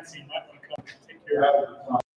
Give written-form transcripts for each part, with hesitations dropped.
Nancy might want to come take care of it.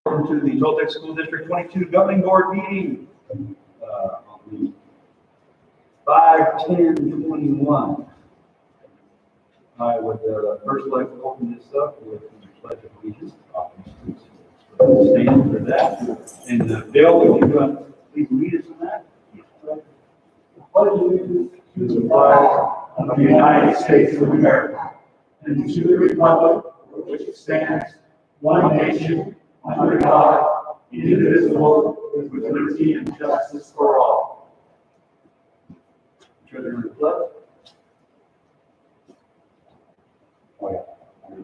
Welcome to the Toltec School District 22 Governing Board meeting on the 5/10/21. I would first like to open this up with the Pledge of Allegiance. Stand for that. And Bill, would you please lead us in that? I pledge allegiance to the flag of the United States of America and to the republic for which it stands, one nation, under God, indivisible, with liberty and justice for all. Treasurer the pledge. Oh yeah,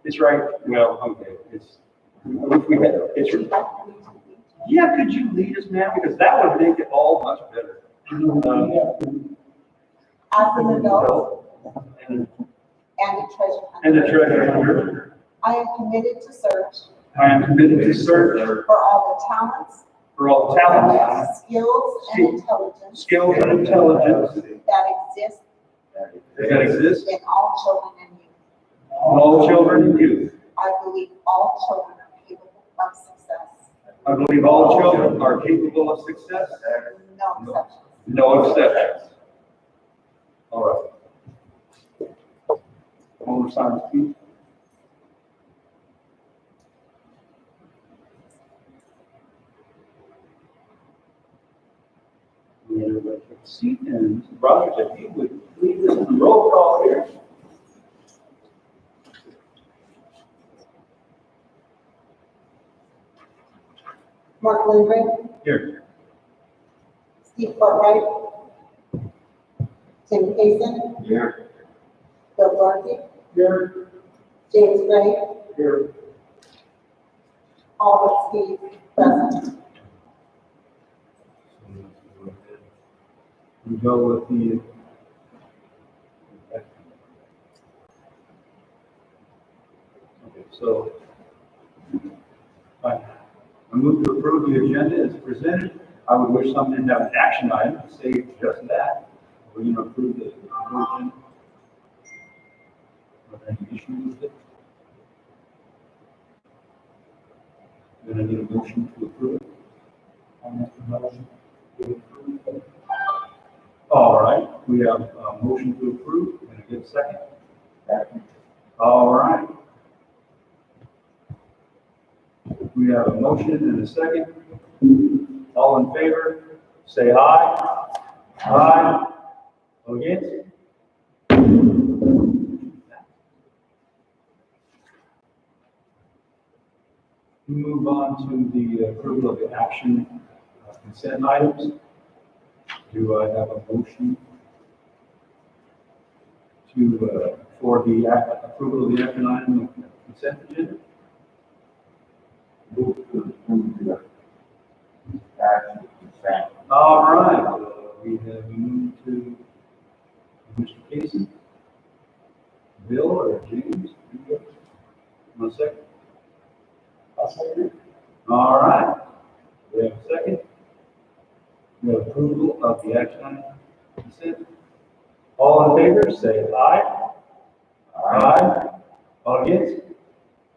it's right. Well, okay, it's yeah. Could you lead us, man? Because that would make it all much better. As an adult And and the treasure hunter. I am committed to search I am committed to search for all the talents, for all talents, skills, and intelligence skills, and intelligence that exist in in all children and youth. all children and youth. I believe all children are capable of success. I believe all children are capable of success. No exceptions. No exceptions. moment of silence, please. And everybody take a seat, and Mr. Rogers, if you would please listen to the roll call here. Mark Lindgren, Here. Steve Cartwright, Tim Kason, Here. Bill Dorothy, Here. James Gray, Here. all but Steve present. We go with the. Okay, so. I move to approve the agenda as presented. I would wish someone to have an action item to say just that. We're going to approve the agenda. Are there any issues with it? Then I need a motion to approve it. I'll make the motion to approve it. All right, we have a motion to approve. Can I get a second? Second. All right. We have a motion and a second. All in favor, say aye. Aye. All against? We move on to the approval of the action consent items. Do I have a motion to, for the approval of the action item consent agenda? All right, we have moved to Mr. Casey, Bill or James? One second. I'll second. All right, we have a second. We have approval of the action item consent. All in favor, say aye. Aye. All against?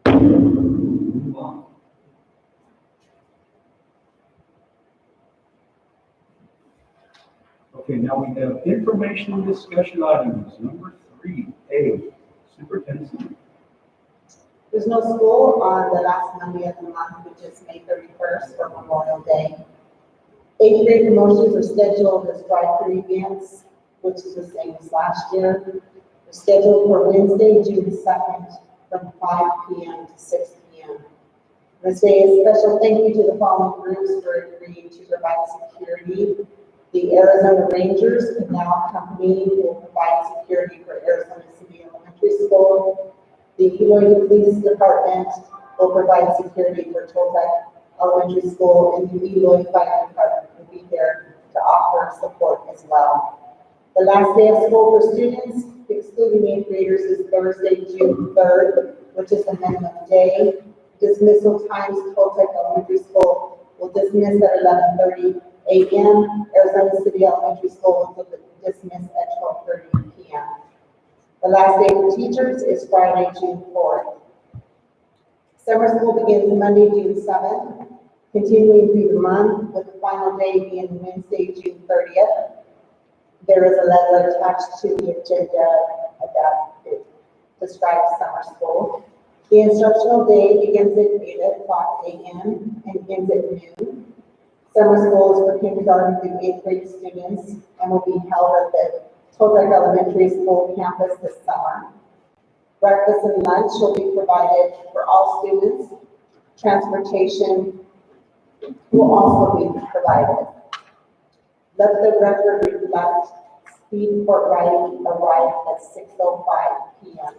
Move on. Okay, now we have information discussion items, number 3A, superintendent. There's no school on the last Monday of the month, which is May 31st for Memorial Day. 8th grade promotions are scheduled as drive-through events, which is the same as last year. They're scheduled for Wednesday, June 2nd, from 5 p.m. to 6 p.m. This day is special thank you to the following groups for agreeing to provide security. The Arizona Rangers, Canal Company, will provide security for Arizona City Elementary School. The Eloy Police Department will provide security for Toltec Elementary School, and the Eloy Fire Department will be there to offer support as well. The last day of school for students, excluding 8th graders, is Thursday, June 3rd, which is the minimum day. Dismissal times, Toltec Elementary School will dismiss at 11:30 a.m. Arizona City Elementary School will dismiss at 12:30 p.m. The last day for teachers is Friday, June 4th. Summer school begins Monday, June 7th, continuing through the month, with the final day being Wednesday, June 30th. There is a letter attached to the agenda that describes summer school. The instructional day begins at 8:00 a.m. and ends at noon. Summer school is for kindergarten through 8th grade students and will be held at the Toltec Elementary School campus this summer. Breakfast and lunch will be provided for all students. Transportation will also be provided. Let the record reflect Steve Cartwright arrived at 6:05 p.m.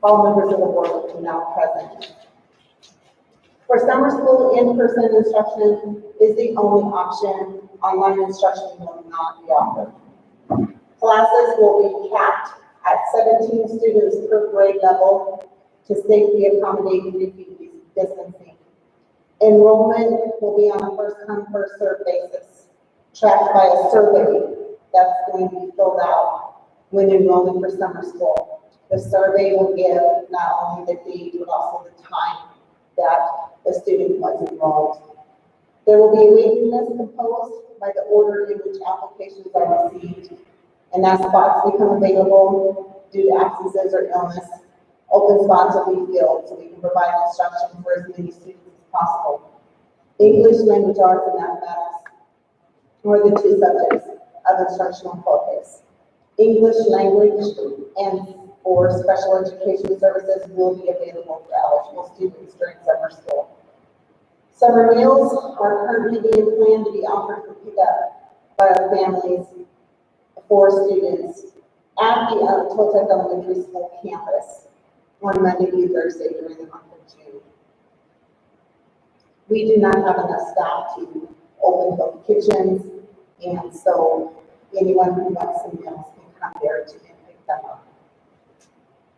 All members of the board are now present. For summer school, in-person instruction is the only option. Online instruction will not be offered. Classes will be capped at 17 students per grade level to safely accommodate 3 feet distancing. Enrollment will be on a first-come, first-served basis, tracked by a survey that's going to be filled out when enrolling for summer school. The survey will give not only the date, but also the time that the student was enrolled. There will be a waiting list composed by the order in which applications are received, and as spots become available due to absences or illness, open spots will be filled so we can provide instruction for as many students as possible. English, language arts, and mathematics are the two subjects of instructional focus. English language and or special education services will be available for eligible students during summer school. Summer meals are currently being planned to be offered for pickup by our families for students at the Toltec Elementary School campus on Monday through Thursday during the month of June. We do not have enough staff to open both kitchens, and so anyone who wants some meals can come there to pick them up.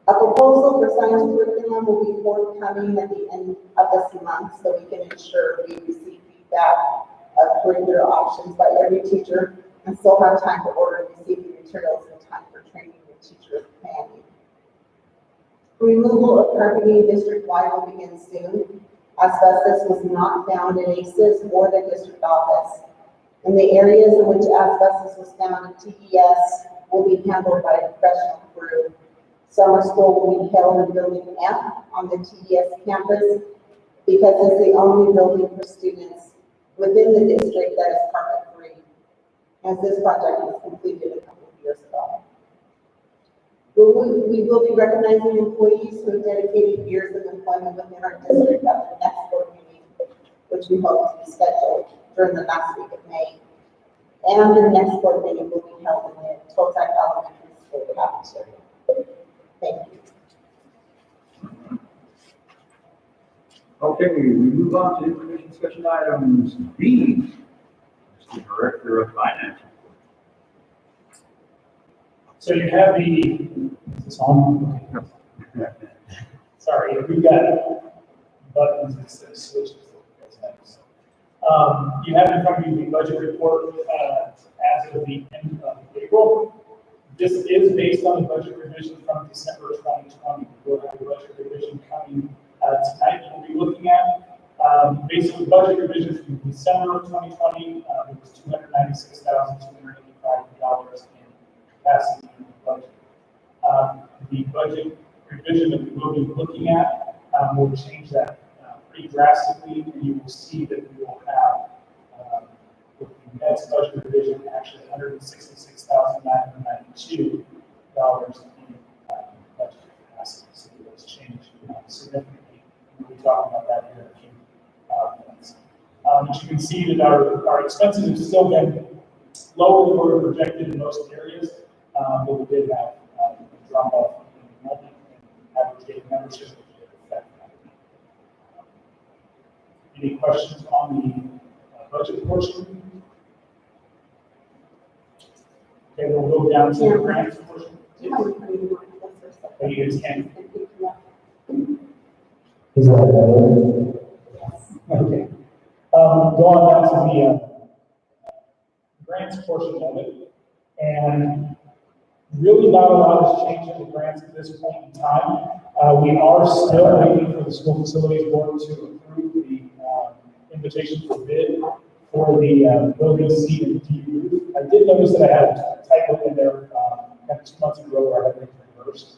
A proposal for science curriculum will be forthcoming at the end of this month, so we can ensure we receive feedback of curricular options by every teacher and still have time to order and receive the materials in time for training the teacher planning. Removal of carpeting district-wide will begin soon. Asbestos was not found in ACES or the district office. In the areas in which asbestos was found in TES will be handled by a professional crew. Summer school will be held in Building F on the TES campus because it's the only building for students within the district that is carpet-free, as this project was completed a couple of years ago. We will be recognizing employees who have dedicated years of employment within our district at the next board meeting, which we hope to be scheduled during the last week of May. And the next board meeting will be held in the Toltec Elementary School cafeteria. Thank you. Okay, we move on to information discussion items B, Mr. Director of Finance. So you have the, is this on? Sorry, we've got buttons instead of switches. You have in front of you the budget report as of the end of April. This is based on the budget revision from December 2020. We'll have a budget revision coming tonight we'll be looking at. Basically, budget revision from December of 2020, it was $296,285 in capacity in the budget. The budget revision that we will be looking at will change that pretty drastically, and you will see that we will have with the next budget revision actually $166,992 in budget capacity. So it was changed significantly. We'll be talking about that here in a few minutes. But you can see that our expenses have still been lower than what we were projected in most areas, but we did have a drop off in enrollment and average daily membership, which did affect that. Any questions on the budget portion? Okay, we'll go down to the grants portion. You guys can. Is that better? Okay. Go on down to the grants portion of it, and really not a lot has changed in the grants at this point in time. We are still waiting for the School Facilities Board to approve the invitation for bid for the building C and D roof. I did notice that I had a typo in there kind of 2 months ago where I had it reversed.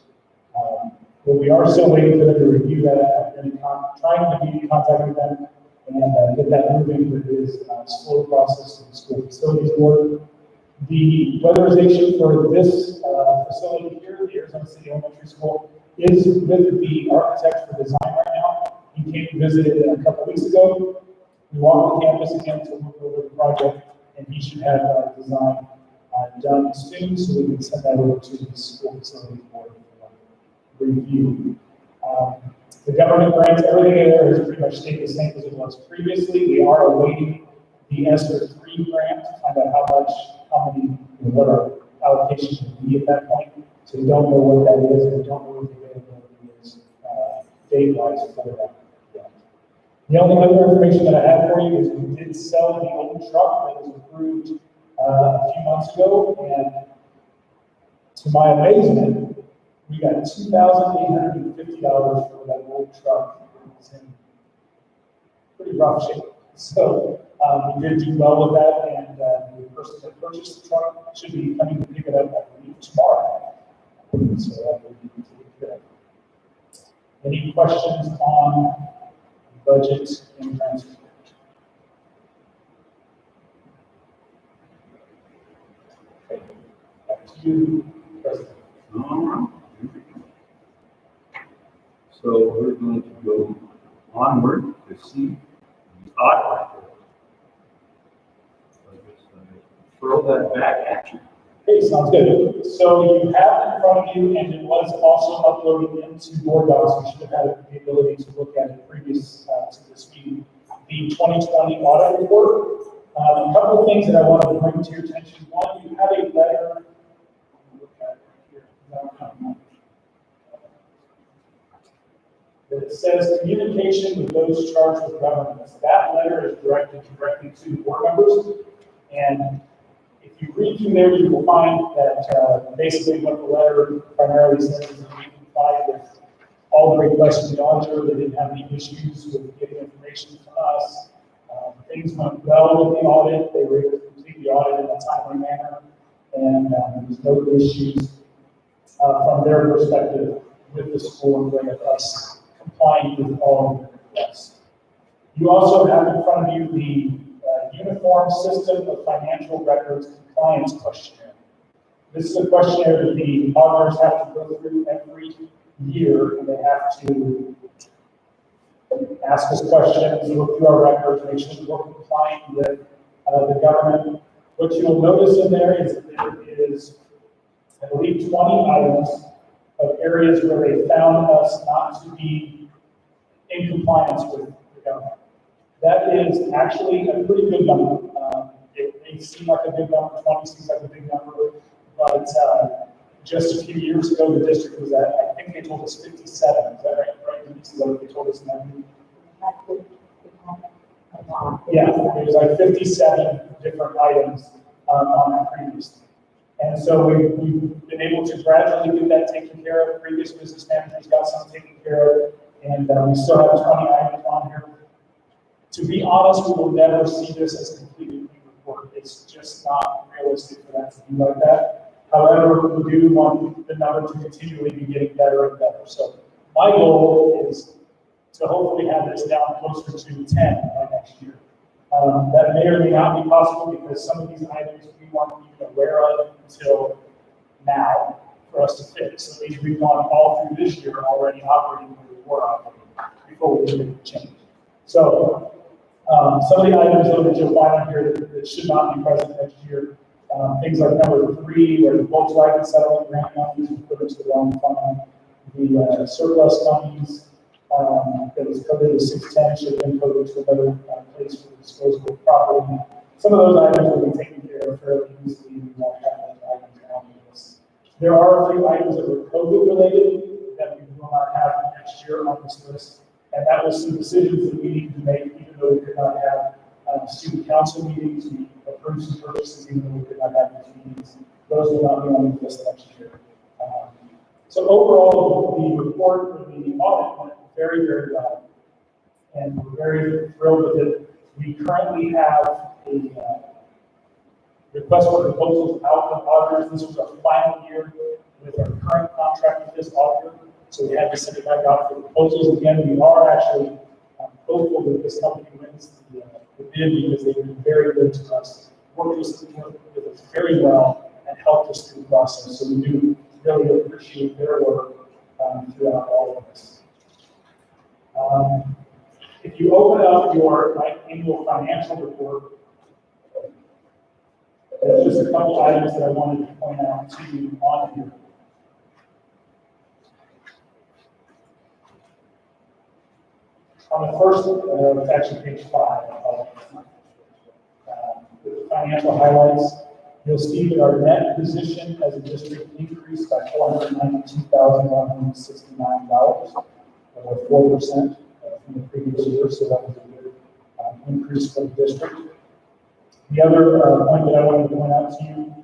But we are still waiting for them to review that. I've been trying to be in contact with them and get that moving with this slow process of the School Facilities Board. The weatherization for this facility here, the Arizona City Elementary School, is with the architect for design right now. He came and visited a couple weeks ago. We walked the campus again to look over the project, and he should have design done soon, so we can send that over to the School Facilities Board for review. The government grants, everything there has pretty much stayed the same as it was previously. We are awaiting the ESSER 3 grant to find out how many, what our allocations will be at that point. So we don't know what that is, and we don't know what the availability is date-wise for that. The only other information that I have for you is we did sell the old truck that was approved a few months ago, and to my amazement, we got $2,850 for that old truck. It's in pretty rough shape. So we did do well with that, and the person that purchased the truck should be coming to pick it up, I believe, tomorrow. So that will be taken care of. Any questions on budget and transport? Okay. Back to you, President. All right. So we're going to go onward to see the audit report. So just throw that back at you. Okay, sounds good. So you have in front of you, and it was also uploaded into Board Docs. You should have had the ability to look at it previous to this meeting. The 2020 audit report. A couple of things that I wanted to bring to your attention. One, you have a letter. Look at it here. That says communication with those charged with governance. That letter is directed directly to board members, and if you read through there, you will find that basically what the letter primarily says is that we complied with all the requests from the auditor. They didn't have any issues with getting information to us. Things went well with the audit. They were able to complete the audit in a timely manner, and there was no issues from their perspective with the school and with us complying with all of the requests. You also have in front of you the Uniform System of Financial Records Compliance Questionnaire. This is a questionnaire that the auditors have to go through every year, and they have to ask us questions, look through our records, make sure we're compliant with the government. What you'll notice in there is that there is, I believe, 20 items of areas where they found us not to be in compliance with the government. That is actually a pretty good number. It may seem like a big number, 20 seems like a big number, but just a few years ago, the district was at, I think they told us 57. Is that right? This is what they told us in that meeting. Yeah, there's like 57 different items on that previously. And so we've been able to gradually get that taken care of. Previous business managers got some taken care of, and we still have 20 items on here. To be honest, we will never see this as a completely new report. It's just not realistic for that to be like that. However, we do want the number to continually be getting better and better. So my goal is to hopefully have this down closer to 10 by next year. That may or may not be possible because some of these items we weren't even aware of until now for us to fix. So these we've gone all through this year already operating where we were operating before we did the change. So some of the items that you'll find on here that should not be present next year, things like number 3, where the Volkswagen settlement grant monies were put into the wrong fund, the surplus monies that was coded as 610 should have been coded to another place for the disposal of property. Some of those items will be taken care of fairly easily. We won't have those items on this. There are a few items that were COVID related that we will not have next year on this list. And that was some decisions that we needed to make, even though we could not have student council meetings. We approved some purchases, even though we could not have these meetings. Those will not be on the list next year. So overall, the report for the audit went very, very well. And we're very thrilled with it. We currently have a request for proposals out with auditors. This was our final year with our current contract with this auditor. So we had to send it back out for proposals again. We are actually hopeful that this company wins the bid because they've been very good to us, worked with us very well, and helped us through the process. So we do really appreciate their work throughout all of this. If you open up your annual financial report, there's just a couple items that I wanted to point out to you on here. On the first, it's actually page 5, the financial highlights, you'll see that our net position as a district increased by $492,169, or 4% from the previous year, so that was a good increase for the district. The other point that I wanted to point out to you,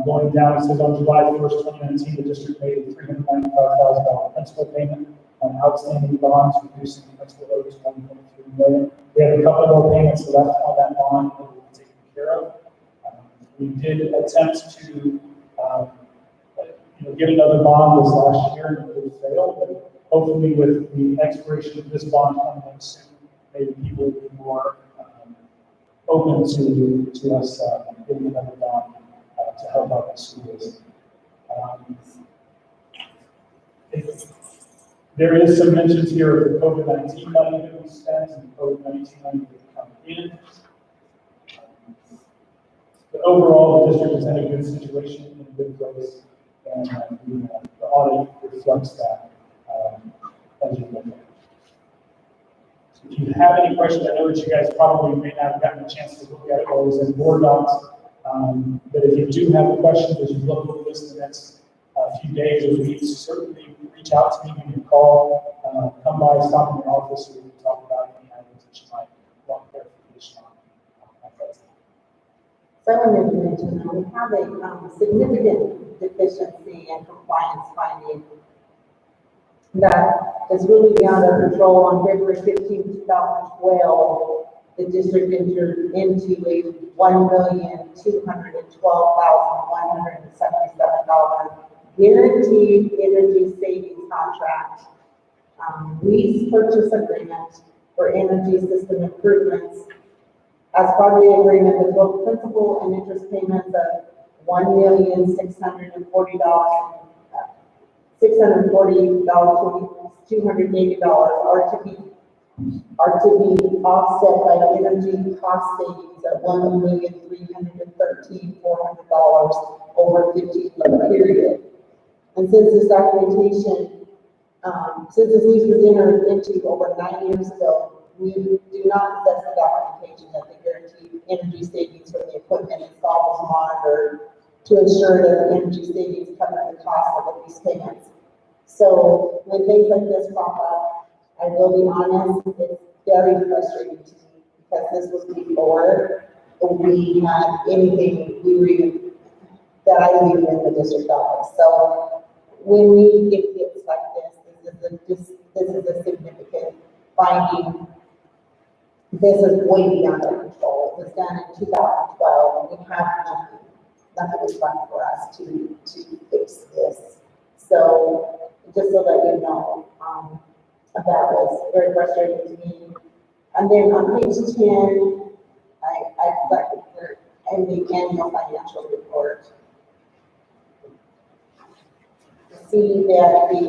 going down, it says on July 1st, 2019, the district made a $395,000 principal payment on outstanding bonds, reducing principal owed to $1.3 million. We have a couple more payments left on that bond that we'll be taken care of. We did attempt to, get another bond this last year and it failed, but hopefully with the expiration of this bond coming up soon, maybe people will be more open to us getting another bond to help out the schools. There is some mentions here of the COVID-19 money that we spent and the COVID-19 money that will come in. But overall, the district is in a good situation, in a good place, and the audit reflects that as you look at it. So if you have any questions, I know that you guys probably may not have gotten a chance to look at it while it was in board docs, but if you do have questions as you look at this the next few days or weeks, certainly reach out to me, give me a call, come by, stop in the office, so we can talk about any items that you might want clarification on. So I wanted to mention that we have a significant deficiency in compliance finding that is really beyond our control. On February 15, 2012, the district entered into a $1,212,177 guaranteed energy savings contract, lease purchase agreement for energy system improvements. As part of the agreement, the total principal and interest payments of $1,640,280 are to be offset by energy cost savings of $1,313,400 over a 15-year period. And since this documentation, since this lease was entered into over 9 years ago, we do not possess the documentation that the guaranteed energy savings from the equipment installed was monitored to ensure that the energy savings cover the cost of the lease payments. So when things like this crop up, I will be honest, it's very frustrating to me because this was before we had anything that I was even in the district office. So when we get hits like this is a significant finding. This is way beyond our control. It was done in 2012, and we have nothing was done for us to fix this. So just so that you know, that was very frustrating to me. And then on page 10, I collected in the annual financial report. See that the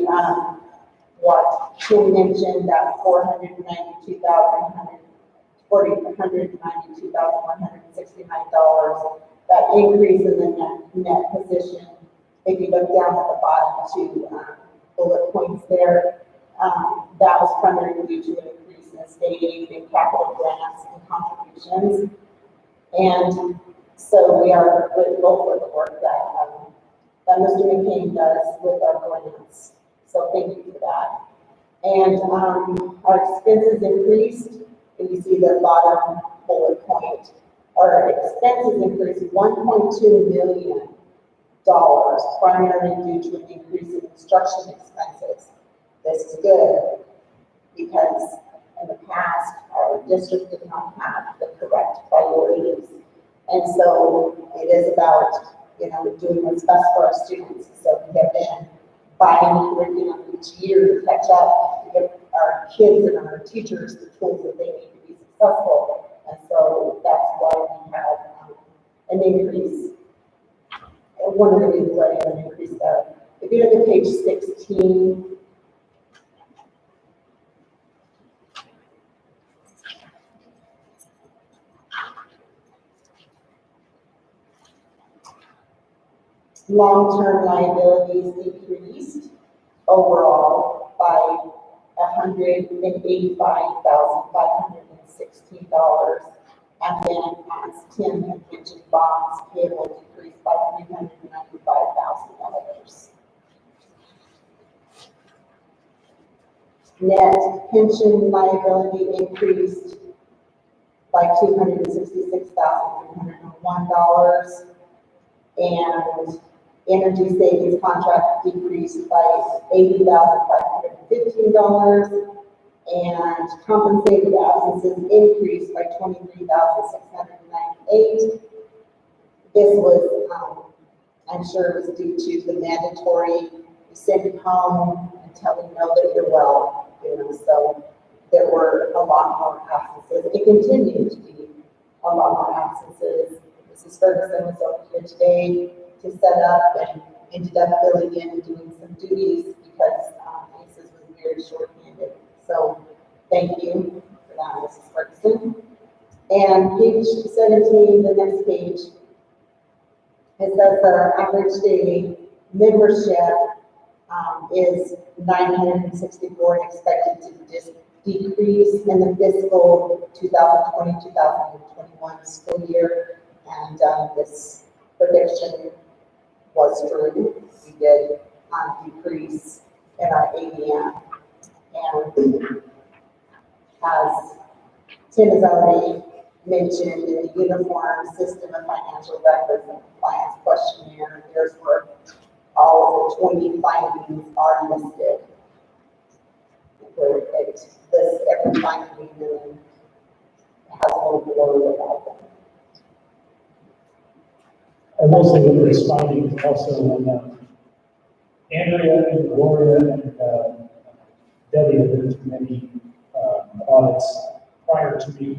what Kim mentioned, that $192,169, that increase in the net position. If you look down at the bottom two bullet points there, that was primarily due to an increase in state aid and capital grants and contributions. And so we are grateful for the work that Mr. McCain does with our grants. So thank you for that. And our expenses increased, and you see the bottom bullet point. Our expenses increased $1.2 million, primarily due to an increase in construction expenses. This is good because in the past, our district did not have the correct priorities. And so it is about, doing what's best for our students. So we have been buying curriculum each year to catch up, to give our kids and our teachers the tools that they need to be successful. And so that's why we have an increase. One of the reasons why we have an increase there. If you look at page 16, long-term liabilities decreased overall by $185,516, and then as TIM and pension bonds payable decreased by $395,000. Net pension liability increased by $266,301, and energy savings contract decreased by $80,515, And compensated absences increased by 23,698. This was, I'm sure it was due to the mandatory, you send it home until we know that you're well, so there were a lot more absences. It continued to be a lot more absences. Mrs. Ferguson was over here today to set up and ended up filling in and doing some duties because Mrs. was very short-handed. So thank you for that, Mrs. Ferguson. And page 17, the next page, it says the average daily membership is 964 and expected to decrease in the fiscal 2020-2021 school year. And this prediction was true. We did decrease in our ADM. And as Tim has already mentioned, in the uniform system of financial records and compliance questionnaire, here's where all of the 20 findings are listed. Where it lists every finding and has a little blurb about them. I will say with this finding also when Andrea and Gloria and Debbie have been through many audits prior to me,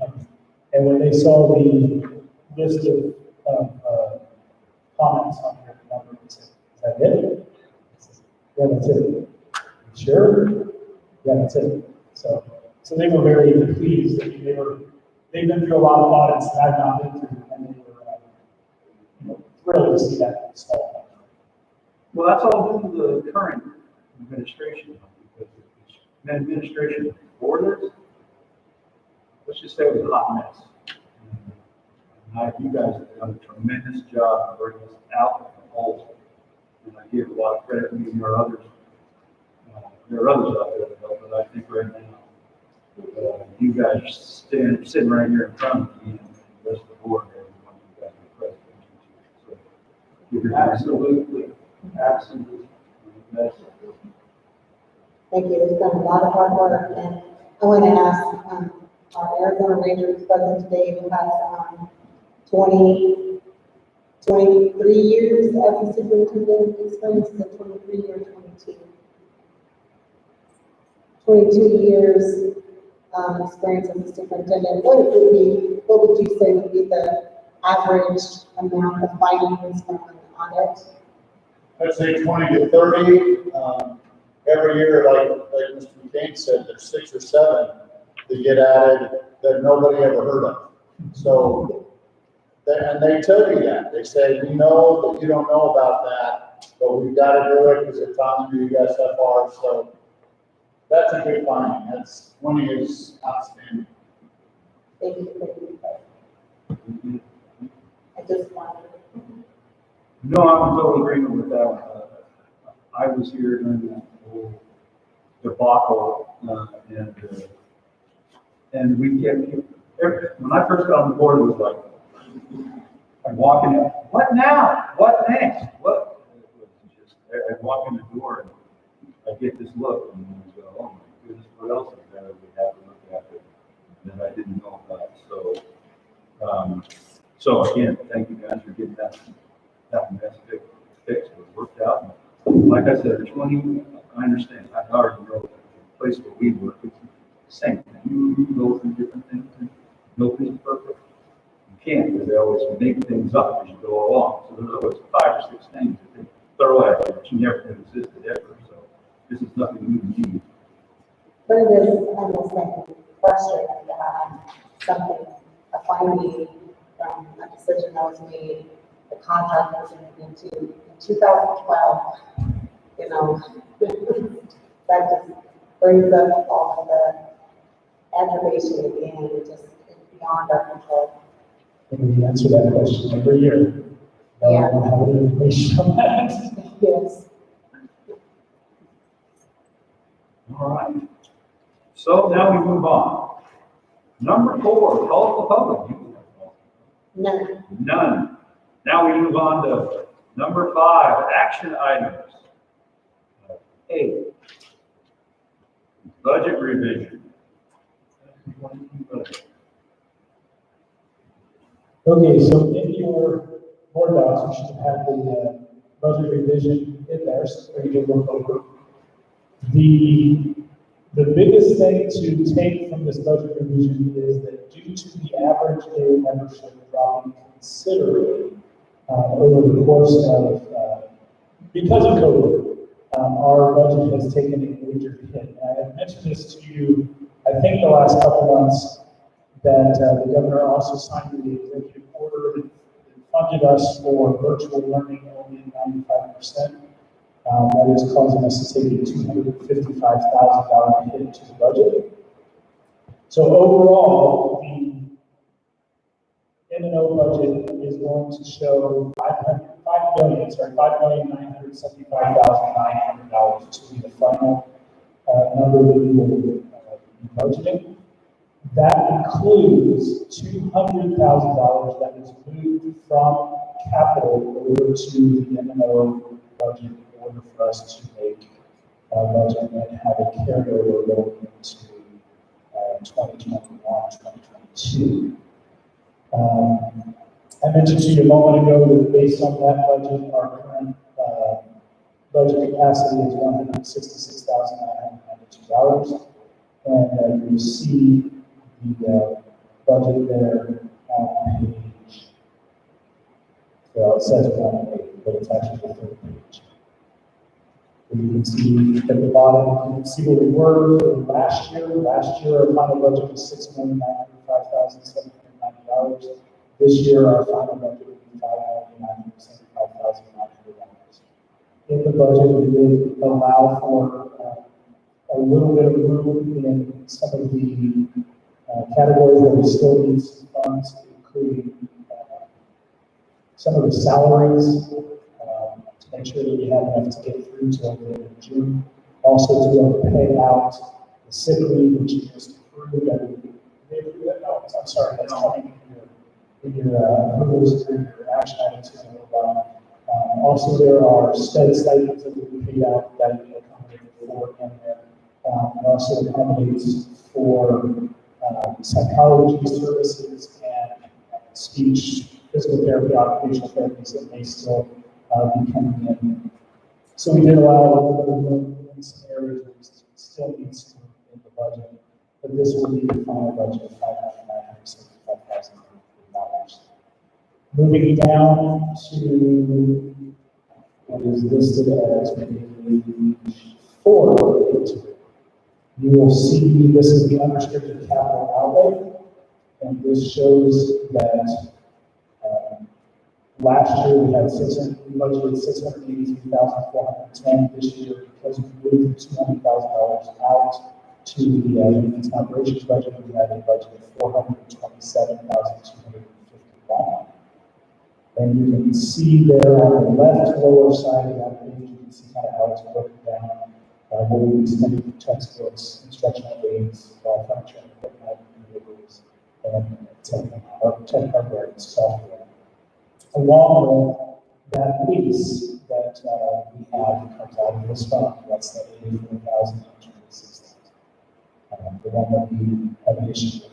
and when they saw the list of comments on your number, they said, "Is that it?" I said, "Yeah, that's it." "Sure?" "Yeah, that's it." So they were very pleased. They've been through a lot of audits that I've not been through, and they were thrilled to see that small. Well, that's all due to the current administration, because the administration before this, let's just say it was a hot mess. You guys have done a tremendous job of bringing us out of the hole. And I give a lot of credit to you and your others. There are others out there that help, but I think right now, you guys sitting right here in front of me and the rest of the board, everyone, you guys are president. So, absolutely. Thank you. It's been a lot of hard work, and I want to ask our Arizona Rangers president today, who has 23 years as a superintendent experience, is it 23 or 22? 22 years experience as a superintendent. What would you say would be the average amount of findings from an audit? I'd say 20 to 30. Every year, like Mr. McCain said, there's 6 or 7 that get added that nobody ever heard of. So, and they tell you that. They say, "We know that you don't know about that, but we've got to do it because it's on you USFR." So that's a good finding. 20 is outstanding. Thank you. I just wanted. No, I'm in total agreement with that. I was here during that whole debacle, and we kept, when I first got on the board, it was like, I'm walking in, what now? What next? What? It was just, I walk in the door and I get this look, and I go, oh my goodness, what else is there that we have to look at that I didn't know about? So again, thank you guys for getting that mess fixed, it worked out. And like I said, 20, I understand, I already know the place where we work, it's the same thing. You go through different things, and nobody's perfect. You can't, because they always make things up as you go along. So there's always 5 or 6 things that they throw at you, but you never existed ever. So this is nothing new to me. But it is almost like frustrating to have something, a finding from a decision that was made, the contract was entered into in 2012, that just brings up all of the aggravation again, it just is beyond our control. And we answer that question every year. Yeah. I don't have any information on that. Yes. All right. So now we move on. Number 4, call the public. None. None. Now we move on to number 5, action items. A, budget revision. Okay, so in your board docs, you should have the budget revision in there, so you can look over. The biggest thing to take from this budget revision is that due to the average daily membership dropping considerably over the course of, because of COVID, our budget has taken a major hit. And I have mentioned this to you, I think the last couple months, that the governor also signed the executive order that funded us for virtual learning only at 95%. That is causing us to take a $255,000 hit to the budget. So overall, the M&O budget is going to show $5,975,900 to be the final number that we will be budgeting. That includes $200,000 that is moved from capital over to the M&O budget in order for us to make our budget and have a carryover going into 2021, 2022. I mentioned to you a moment ago that based on that budget, our current budget capacity is $166,992. And you see the budget there on page, well, it says 1 but it's actually the third page. And you can see at the bottom, you can see where we were last year. Last year, our final budget was $6,905,790. This year, our final budget will be $5,975,900. In the budget, we did allow for a little bit of room in some of the categories where we still need some funds, including some of the salaries, to make sure that we have enough to get through till the end of June. Also to be able to pay out the sick leave, which you just approved. I'm sorry, that's coming in your approvals through your action items. Also, there are study stipends that will be paid out that we accommodated for in there. Also accommodates for psychology services and speech, physical therapy, occupational therapies that may still be coming in. So we did allow a little bit of room in some areas where we still need some room in the budget, but this will be the final budget of $5,975,000. Moving down to what is listed as page 4. You will see this is the unrestricted capital outlay, and this shows that last year we had budgeted $683,410. This year, because we moved $200,000 out to the maintenance and operations budget, we had a budget of $427,251. And you can see there on the left lower side of that page, you can see kind of how it's broken down. What we be spending for textbooks, instructional aids, furniture and equipment, vehicles, and tech hardware and software. Along with that lease that we have that comes out of this fund, that's the $84,926. The one that we have an issue with.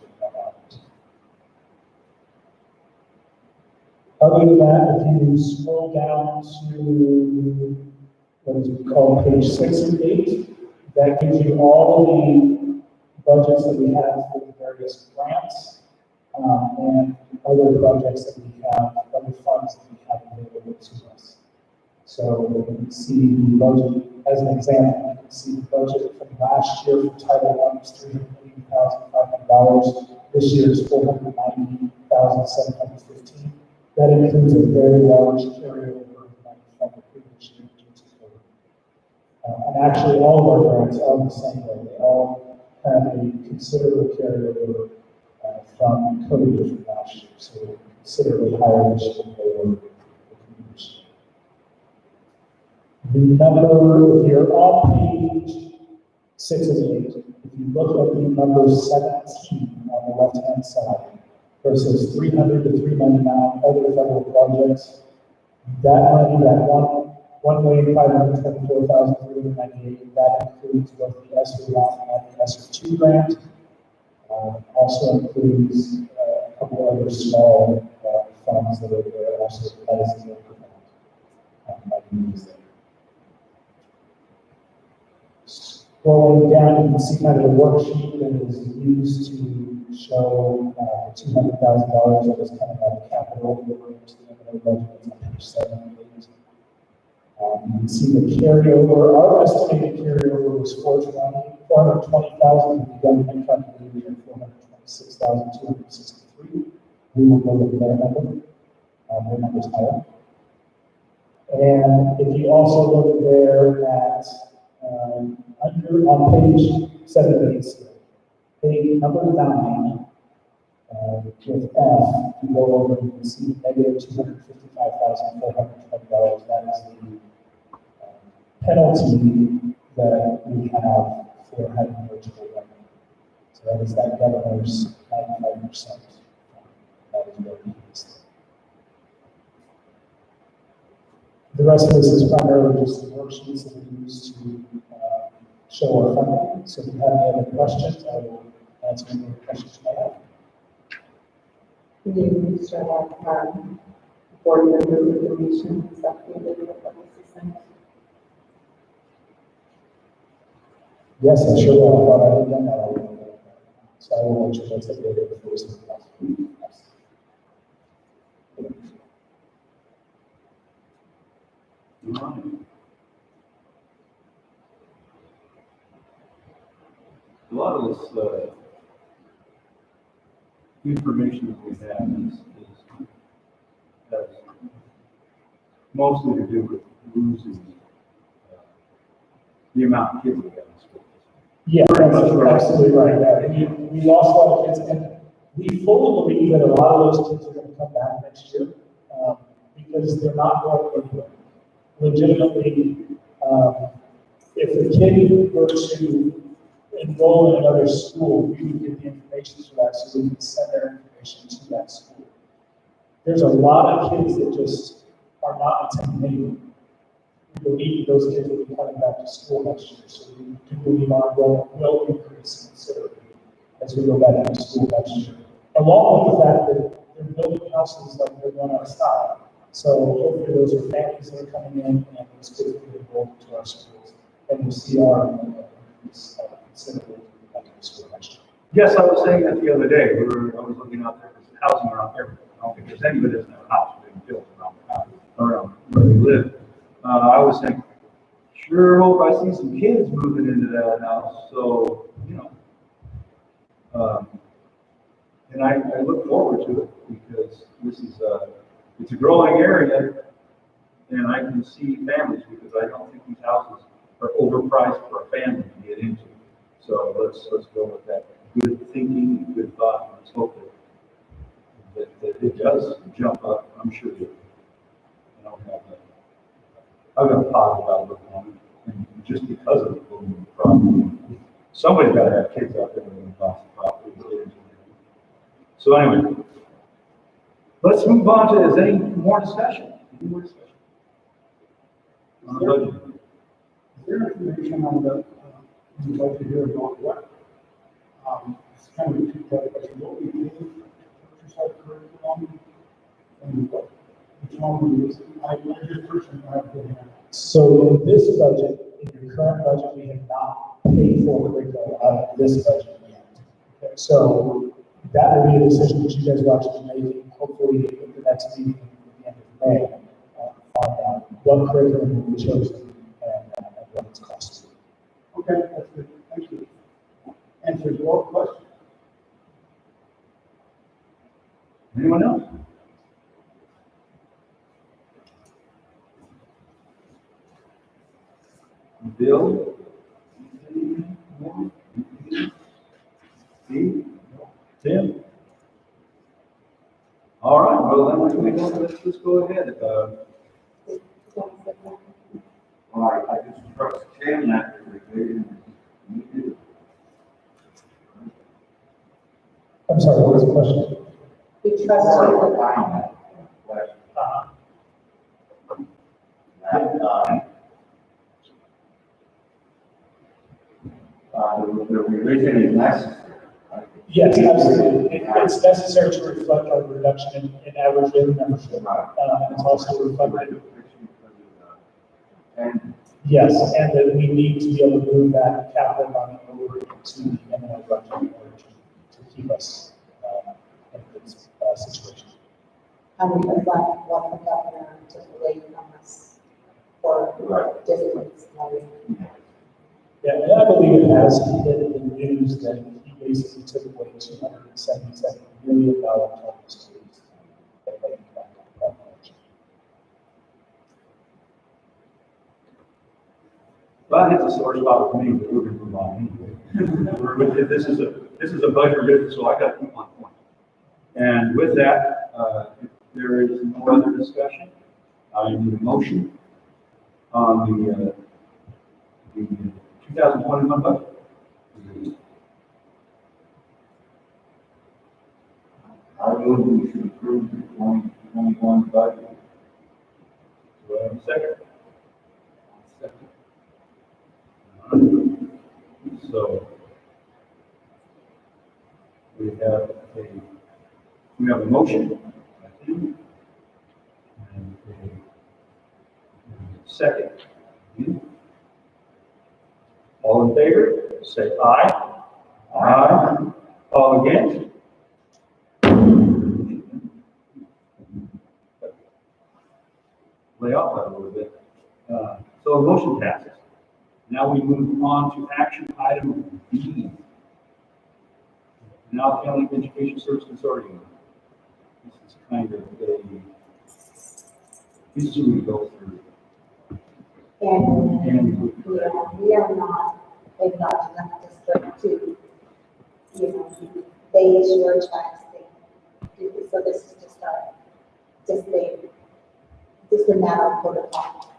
Other than that, if you scroll down to what is called page 6 and 8, that gives you all the budgets that we have for the various grants and other projects that we have, other funds that we have available to us. So you can see the budget, as an example, you can see the budget from last year for Title I was $380,500. This year is $490,715. That includes a very large carryover from the previous year due to COVID. And actually, all of our grants are the same way. They all have a considerable carryover from COVID from last year. So they're considerably higher this year than they were the previous year. The number, if you're on page 6 and 8, if you look at the number 17 on the left-hand side, versus 300 to 399 other federal projects, that money, that $1,524,398, that includes both the ESSER 1 and the ESSER 2 grant. Also includes a couple other small funds that are there, also, that is the like news there. Scrolling down, you can see kind of the worksheet that is used to show $200,000 that is coming out of capital that we're into the end of the budget. It's on page 7. You can see the carryover. Our estimated carryover was 420,000. The government contributed 426,263. We will go with their number. Their number's higher. And if you also look there at on page 7 page number 9, with F, you go over and you can see negative $255,420. That is the penalty that we have for having virtual learning. So that is that governor's 95%. That is what we use. The rest of this is primarily just the worksheets that we use to show our funding. So if you have any other questions, I will answer any other questions you may have. We used to have board member information and stuff in the public system. Yes, I'm sure I thought I had done that already. So I will make sure that's updated before this is possible. A lot of this information that we have has mostly to do with losing the amount of kids we have in school. Yeah, that's absolutely right. Yeah. We lost a lot of kids, and we fully believe that a lot of those kids are going to come back next year because they're not going anywhere. Legitimately, if the kid were to enroll in another school, we would get the information for that so we can send their information to that school. There's a lot of kids that just are not attending anywhere. We believe those kids will be coming back to school next year, so we do believe our enrollment will increase considerably as we go back into school next year. Along with the fact that they're building houses like they're going outside. So hopefully those are families that are coming in and those kids will be enrolled into our schools. And we'll see our increase considerably back into school next year. Yes, I was saying that the other day. I was looking out there, there's housing around everywhere. I don't think there's anybody that doesn't have a house being built around where they live. I was saying, sure hope I see some kids moving into that house. So, and I look forward to it because this is it's a growing area, and I can see families because I don't think these houses are overpriced for a family to get into. So let's go with that good thinking, and good thought, and let's hope that it does jump up. I'm sure that I don't have that. I've got a positive outlook on it, and just because of the booming problem, somebody's got to have kids out there living off the property. So anyway, let's move on to, is any more discussion? Any more discussion? On the budget. Is there information on the budget here about what? It's kind of a two-part question. What we do to purchase our curriculum and which one we use? I just personally have to have. So in this budget, in your current budget, we have not paid for curriculum out of this budget yet. Okay, so that will be a decision that you guys will actually make, hopefully at the next meeting at the end of May, find out what curriculum will be chosen and what it's costing. Okay, that's good. Thank you. Answers all questions. Anyone else? Bill? Steve? Tim? All right, well, then let's go ahead. All right, I just trust Tim that you do. I'm sorry, what was the question? We trust Sorry you. for buying that question. That, the revision is necessary, right? Yes, absolutely. It's necessary to reflect our reduction in average daily membership. And it's also reflected, And yes, and that we need to be able to move that capital money over to the M&O budget in order to keep us in a good situation. And we reflect what the governor took away from us for districts. Yeah, and I believe it has hit the news that he basically took away $277 million from the schools. Well, it's a sore spot with me, but we're going to move on anyway. This is a budget review, so I got to keep on point. And with that, if there is no other discussion, I need a motion on the 2021 budget. I move we should approve the 2021 budget. Do I have a second? So we have a motion. And a second. All in favor, say aye. Aye. All against? Lay off that a little bit. So the motion passes. Now we move on to action item B. Now County Education Service Consortium. This is kind of this is what we go through. And we are not a large enough district to, they issue our checks, they do, so this is just a matter of protocol.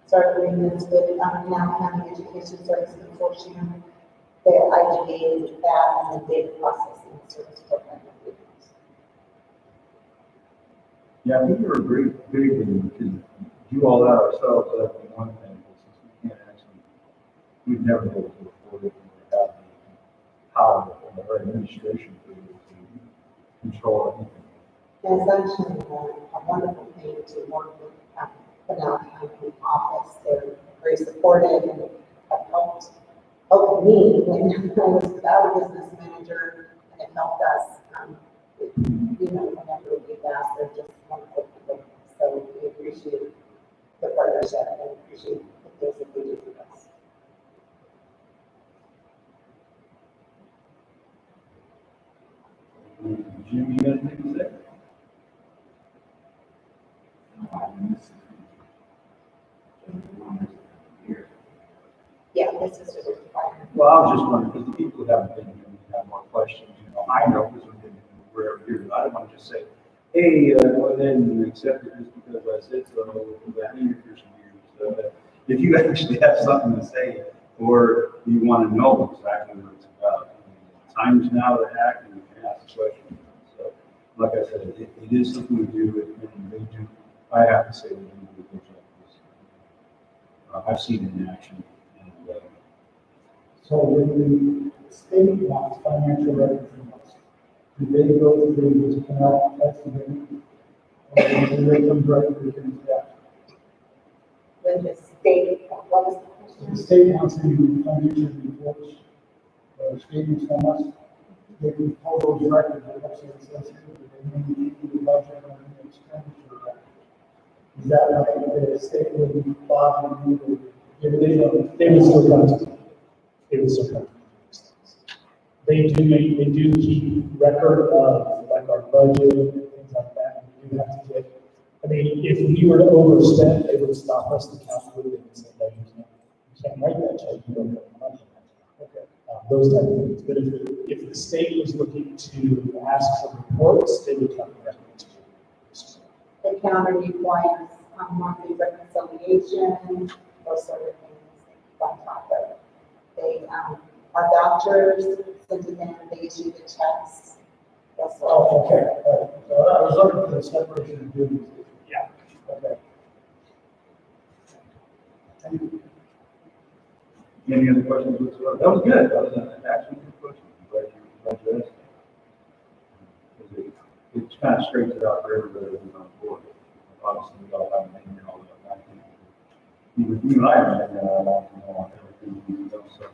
So our agreements with, now County Education Service Consortium, their IGA, that, and the data processing service program. Yeah, we were big and could do all that ourselves, so that'd be one thing, but since we can't actually, we've never been able to afford it, and we have the power of our administration to control anything. And it's actually a wonderful thing to work with the Pinal County office. They're very supportive and have helped me when I was without a business manager, and it helped us, whenever we've asked, they're just wonderful people. So we appreciate the partnership and appreciate the things that they do for us. Jim, you got anything to say? Yeah, this is just required. Well, I was just wondering, because the people who haven't been here have more questions, I know because we've been wherever here, I don't want to just say, hey, well then accept it just because I said so, that interferes with you. If you actually have something to say, or you want to know exactly what it's about, time is now to act and you can ask the question. So, like I said, it is something we do, and they do, I have to say, they do a good job. I've seen it in action. And, So when the state wants financial records from us, do they go through this canal testing? Or do they come directly to that? When the state, what was the question? The state wants any financial reports, or statements from us, they can pull those records, that actually says here, that they maintain the budget and the expenditure record. Is that right? The state will be bothering you to give it? They would still come to me. They would still come to me. They do keep record of like our budget and things like that. And we do have to get, I mean, if we were to overspend, they would stop us, the council would, and say, no, you can't write that check, you don't have the money. Okay. Those type of things. But if the state was looking to ask for reports, they would come directly to us. The county requires monthly reconciliation, those sort of things on top of it. They, our vouchers, send to them, they issue the checks. Those sort of Oh, things. okay. So I was looking for the separation of duties. Yeah. Okay. Thank you. Any other questions whatsoever? That was good. That was an actually good question. I'm glad you asked. It kind of straightens it out for everybody who's on board. Obviously, we all have an opinion on that. Even you and I have an opinion on everything we do. So,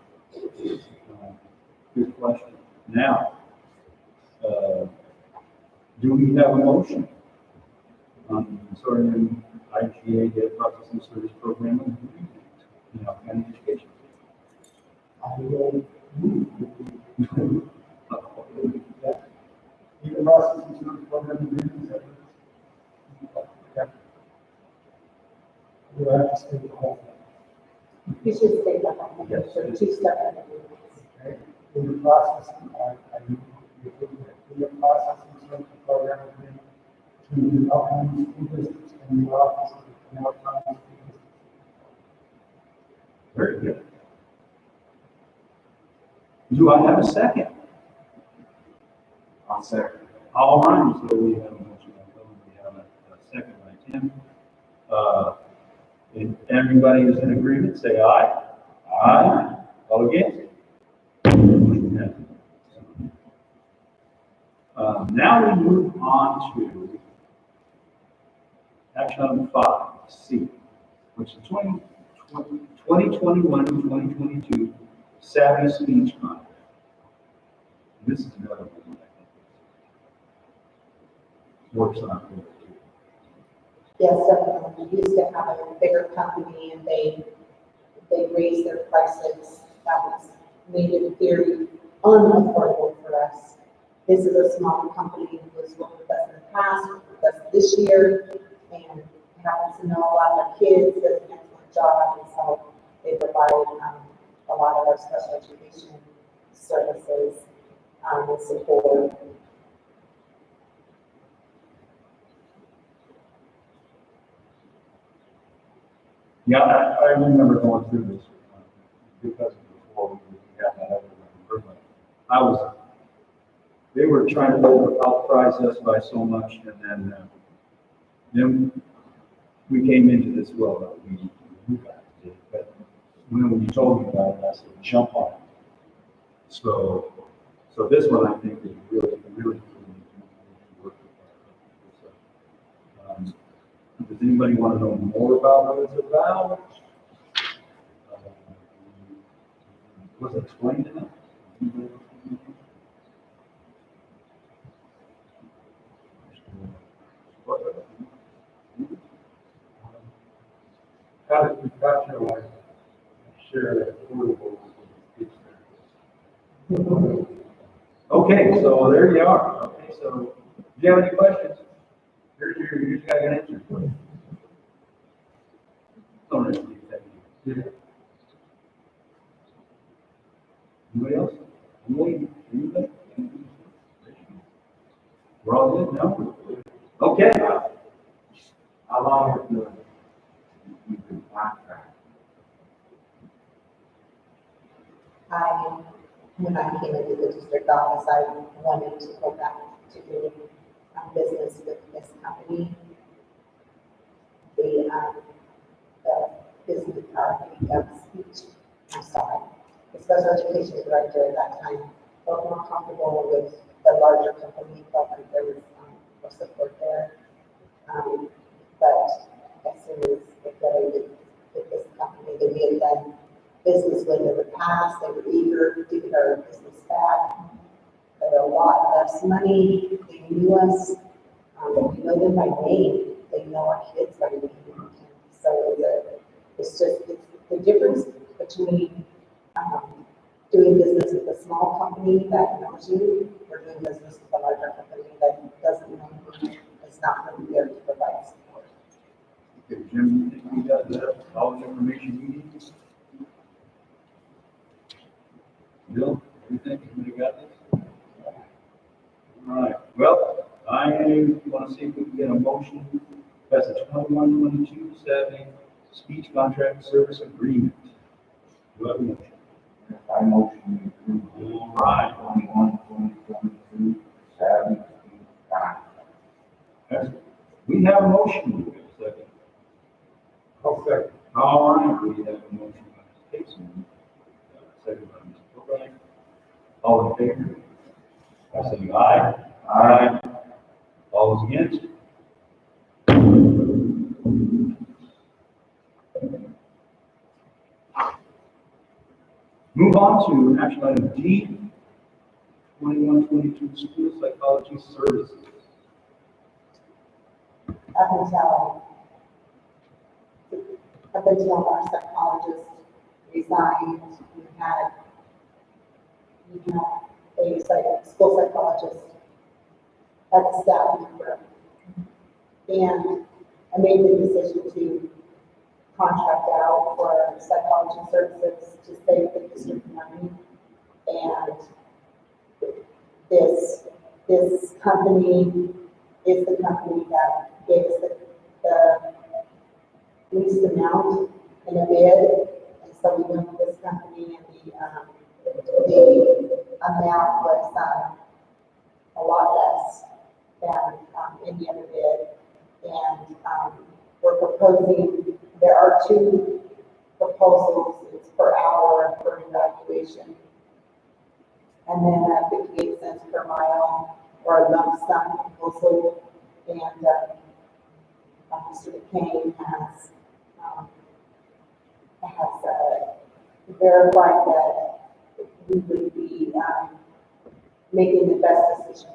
good question. Now, do we have a motion on sort of IGA data processing service program in our county education? I will move that. Even processing service program agreements that we will have to state the whole thing. You should state that, Yes. so two separate agreements. Okay, in the processing, I need to approve that. In the processing service program agreement between the outcomes school districts and the office of the outcomes school districts. Very good. Do I have a second? I'll second. All right, so we have a motion by Phil, we have a second by Tim. If everybody is in agreement, say aye. Aye. All against? Motion passes. Now we move on to action item 5C, which is 2021-2022 Savvy Speech Contract. This is another one I think works on it. Yes, definitely. We used to have a bigger company and they raised their prices. That made it very unaffordable for us. This is a small company who has worked with us in the past, worked with us this year, and happens to know a lot of our kids, does an excellent job, and so they provide a lot of our special education services and support. Yeah, I remember going through this because before we had that other improvement. They were trying to outprice us by so much, and then we came into this, well, you guys did, but when you told me about it, I said, jump on it. So this one, I think, is really worth it. Does anybody want to know more about what it's about? Was it explained enough? How did you got your life? Share that affordable. Okay, so there you are. Okay, so do you have any questions? Here's got an answer for you. Don't really need that. Anybody else? Anybody? We're all good now? Okay. How long have you been contract? When I came into the district office, I wanted to go back to doing business with this company. The business, speech, I'm sorry, the special education director at that time felt more comfortable with the larger company, felt like there was more support there. But as soon as they got with this company that we had done business with in the past, they were eager to get our business back. They had a lot less money, they knew us, we know them by name, they know our kids by name. So it's the difference between doing business with a small company that knows you, or doing business with a larger company that doesn't know you, is not really there to provide support. Okay, Jim, you think we got all the information we need? Bill, you think we got this? All right, well, I want to see if we can get a motion. That's a 21-22 Savvy Speech Contract Service Agreement. Do I have a motion? I motion to approve. All right. 2021-2022 Savvy Speech Contract. We have a motion. We have a second. I'll second. All right, we have a motion by Mr. Casey, second by Mr. Fulbright. All in favor? By saying aye. Aye. All those against? Move on to action item D, 21-22 school psychology services. Up until our psychologist resigned, we had a school psychologist as a staff member. And I made the decision to contract out for psychology services to save the district money. And this company is the company that gave us the least amount in a bid. And so we went with this company, and the amount was a lot less than any other bid. And we're proposing, there are two proposals, it's per hour and per evaluation. And then 58 cents per mile or a lump sum proposal. And Mr. McCain has verified that we would be making the best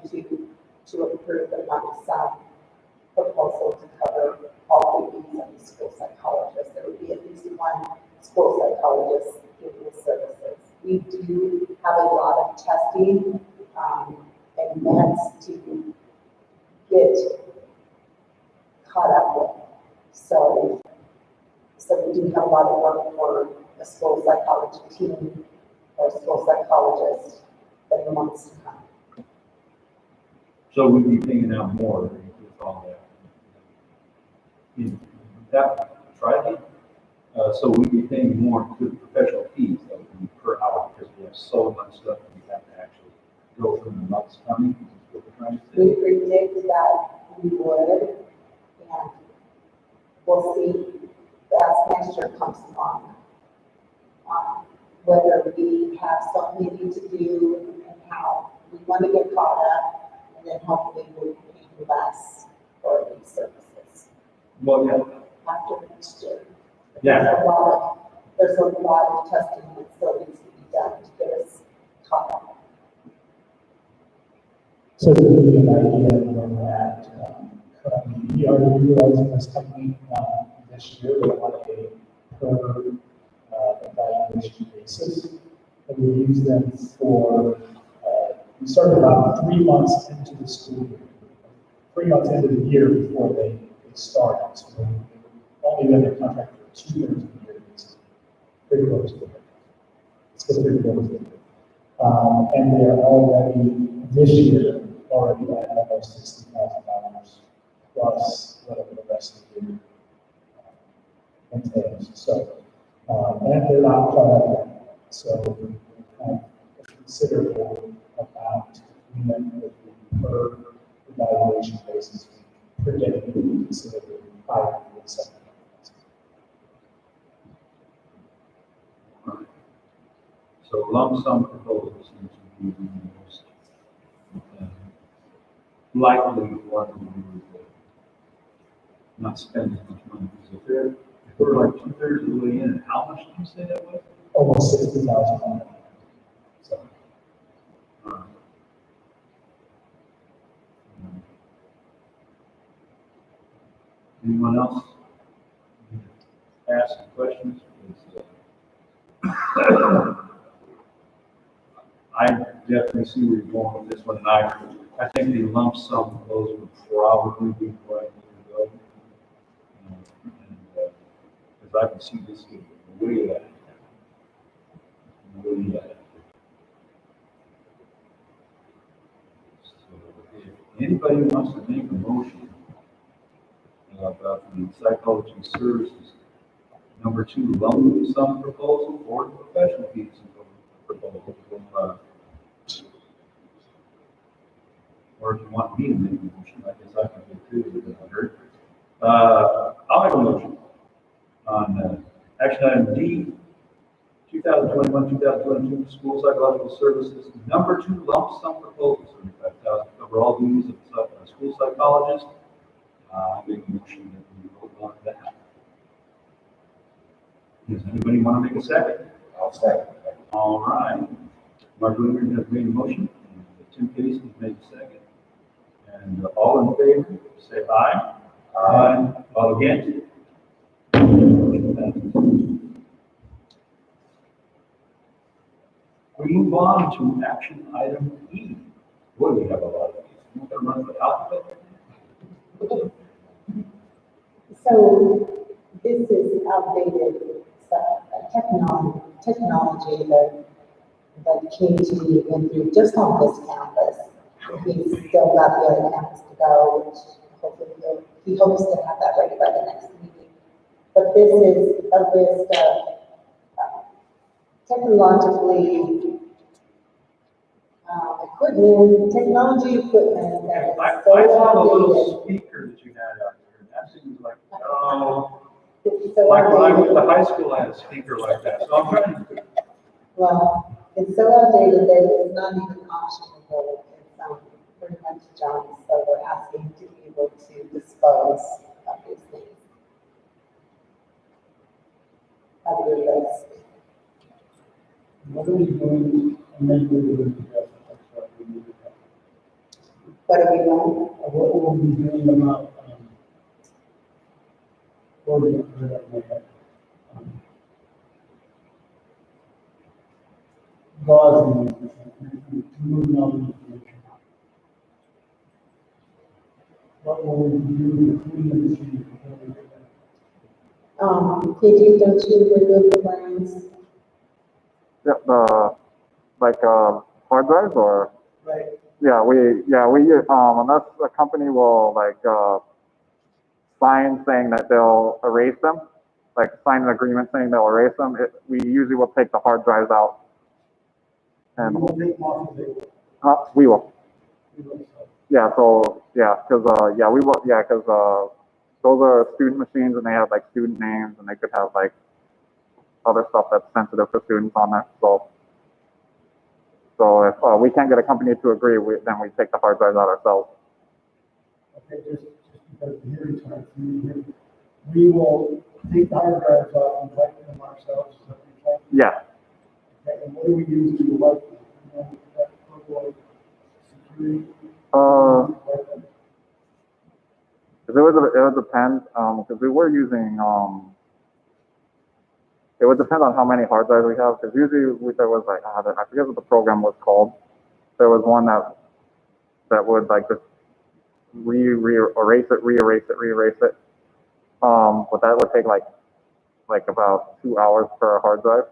decision to approve the lump sum proposal to cover all the needs of the school psychologist. There would be at least one school psychologist giving the services. We do have a lot of testing and meds to get caught up with. So we do have a lot of work for the school psychology team or school psychologist in the months to come. So we'd be paying out more with all that. Try it. So we'd be paying more to the professional fees that would be per hour because we have so much stuff that we have to actually go through the months coming. Is what we're trying to We say. predict that we would, and we'll see as next year comes along, whether we have something we need to do and how we want to get caught up, and then hopefully we'll pay less for these services Well, yeah. after next year. Yeah. There's a lot of testing that still needs to be done to get us caught up. So to give you an idea of where we're at, currently, we are utilizing this company this year, but on a per evaluation basis. And we use them for, we started about 3 months into the school year, 3 months into the year before they started. So they only been in contract for 2 thirds of the year, basically. 3 quarters of the year. It's for 3 quarters of the year. And they're already, this year, already at almost $60,000 plus whatever the rest of the year entails. So, and they're not caught up yet. So we have a considerable amount we went with the per evaluation basis. We predict we would consider higher than 7. So lump sum proposals seem to be the most likely one we would not spend as much money. Because if we're like 2/3 of the way in, how much did you say that was? Almost $60,000. So, Anyone else ask questions? I definitely see where you're going with this one, and I think the lump sum of those would probably be the right way to go. Because I can see this getting way ahead. Way ahead. So if anybody wants to make a motion about the psychology services, number 2, lump sum proposal or professional fees proposal. Or if you want me to make a motion, I guess I can do too, if I heard. I'll make a motion on action item D, 2021-2022 number 2, school psychological services. Number 2, lump sum proposal, $75,000 to cover all duties of a school psychologist. I make a motion that we vote on that. Does anybody want to make a second? I'll second. All right. Mark Lindgren has made a motion, and Tim Casey has made a second. And all in favor, say aye. Aye. All against? Motion passes. We move on to action item E. Boy, we have a lot of these. We're going to run the alphabet. So this is outdated technology that KG went through just on this campus. He's still got the other campus to go, which hopefully he hopes to have that ready by the next meeting. But this is a list of technologically technology equipment that is I so saw the outdated. little speaker that you had out there, and that seems like, oh, It's so like when I went outdated. to high school, I had a speaker like that. So I'm trying to, Well, it's so outdated that it's not even optionable. It's pretty much junk, so we're asking to be able to dispose of these things. Of your list. What are we doing, and then we're doing together, that's what we need to have. What are we doing? What will we be doing about, what we get rid of, laws and moving on to the future. What will we do between the machines before we get that? KG, don't you remove the lines? Yep, hard drives or? Right. Unless a company will sign saying that they'll erase them, sign an agreement saying they'll erase them, we usually will take the hard drives out. And We will take them off of the, we will. we will, Yeah, because those are student machines and they have student names and they could have other stuff that's sensitive for students on there. So if we can't get a company to agree, then we take the hard drives out ourselves. okay, just because the hearing time, we will take the hard drives off and wipe them ourselves, so we can. Yeah. Okay, and what do we use to wipe them? That purple security. Wipe them? It would depend, because we were using, it would depend on how many hard drives we have, because usually there was I forget what the program was called. There was one that would just erase it. But that would take like about 2 hours per hard drive.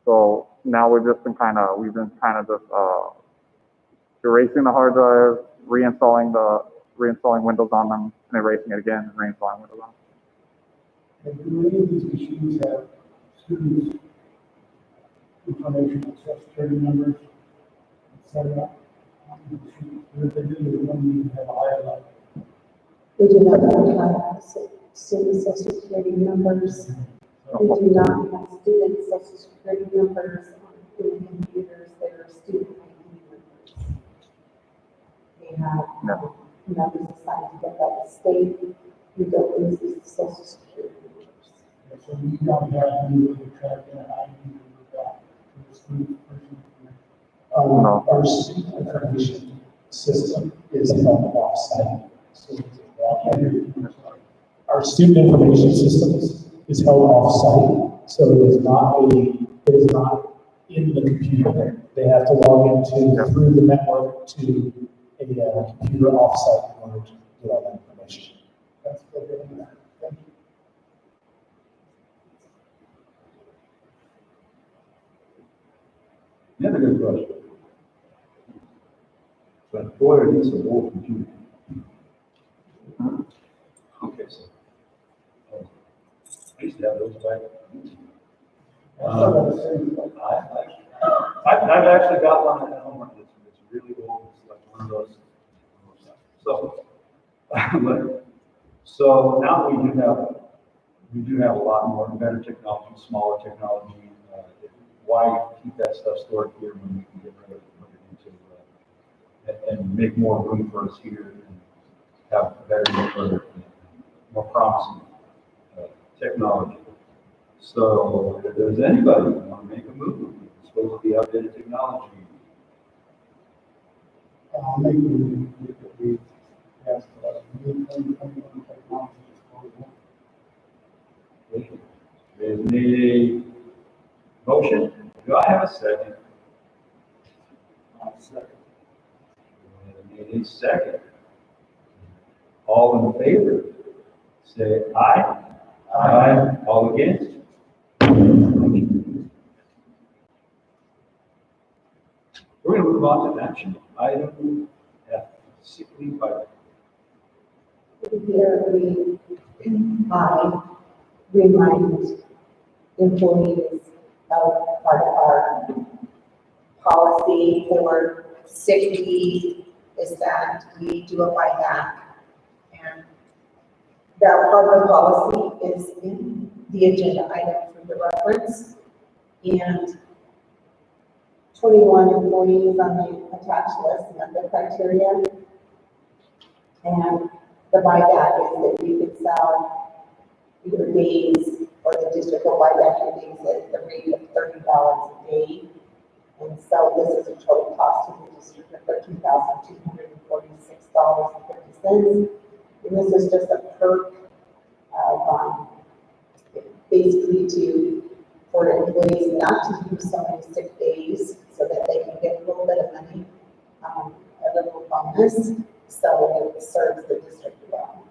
So now we've been kind of just erasing the hard drive, reinstalling Windows on them, and erasing it again, and reinstalling Windows on them. And do any of these machines have students' information, social security numbers, et cetera? If they do, the one you have a higher level. We do not have student social security numbers. We do not have student social security numbers on the computers that are student ID numbers. We have numbers assigned to them by the state. We don't use these social security numbers. So we don't have any way to track that ID with that, with the student person. No. Our student information system is held offsite. So our student information systems is held offsite, so it is not in the computer. They have to log into through the network to a computer offsite in order to get all that information. That's what they're doing. Thank you. another good question. But boy, are these some old computers. Okay, so. I used to have those back. I've actually got one at home that's really old. It's like one of those. So now we do have a lot more better technology, smaller technology. why keep that stuff stored here when we can get rid of it and put it into, and make more room for us here and have better, more promising technology. So if there's anybody who want to make a move, it's supposed to be outdated technology. Maybe we have, new 2021 technology. There's a motion. Do I have a second? Second. A second. All in favor, say aye. Aye. All against? We're going to move on to action item F, sick leave by. Here I remind employees of part of our policy for sick leave is that we do a buyback. And that part of the policy is in the agenda item for your reference. And 21 employees on the attached list met the criteria. And the buyback is that you could sell either days or the district will buy back your days at the rate of $30 a day. And so this is a total cost to the district of $13,246.50. And this is just a perk of basically for employees not to use so many sick days so that they can get a little bit of money, a little bonus. So it serves the district well.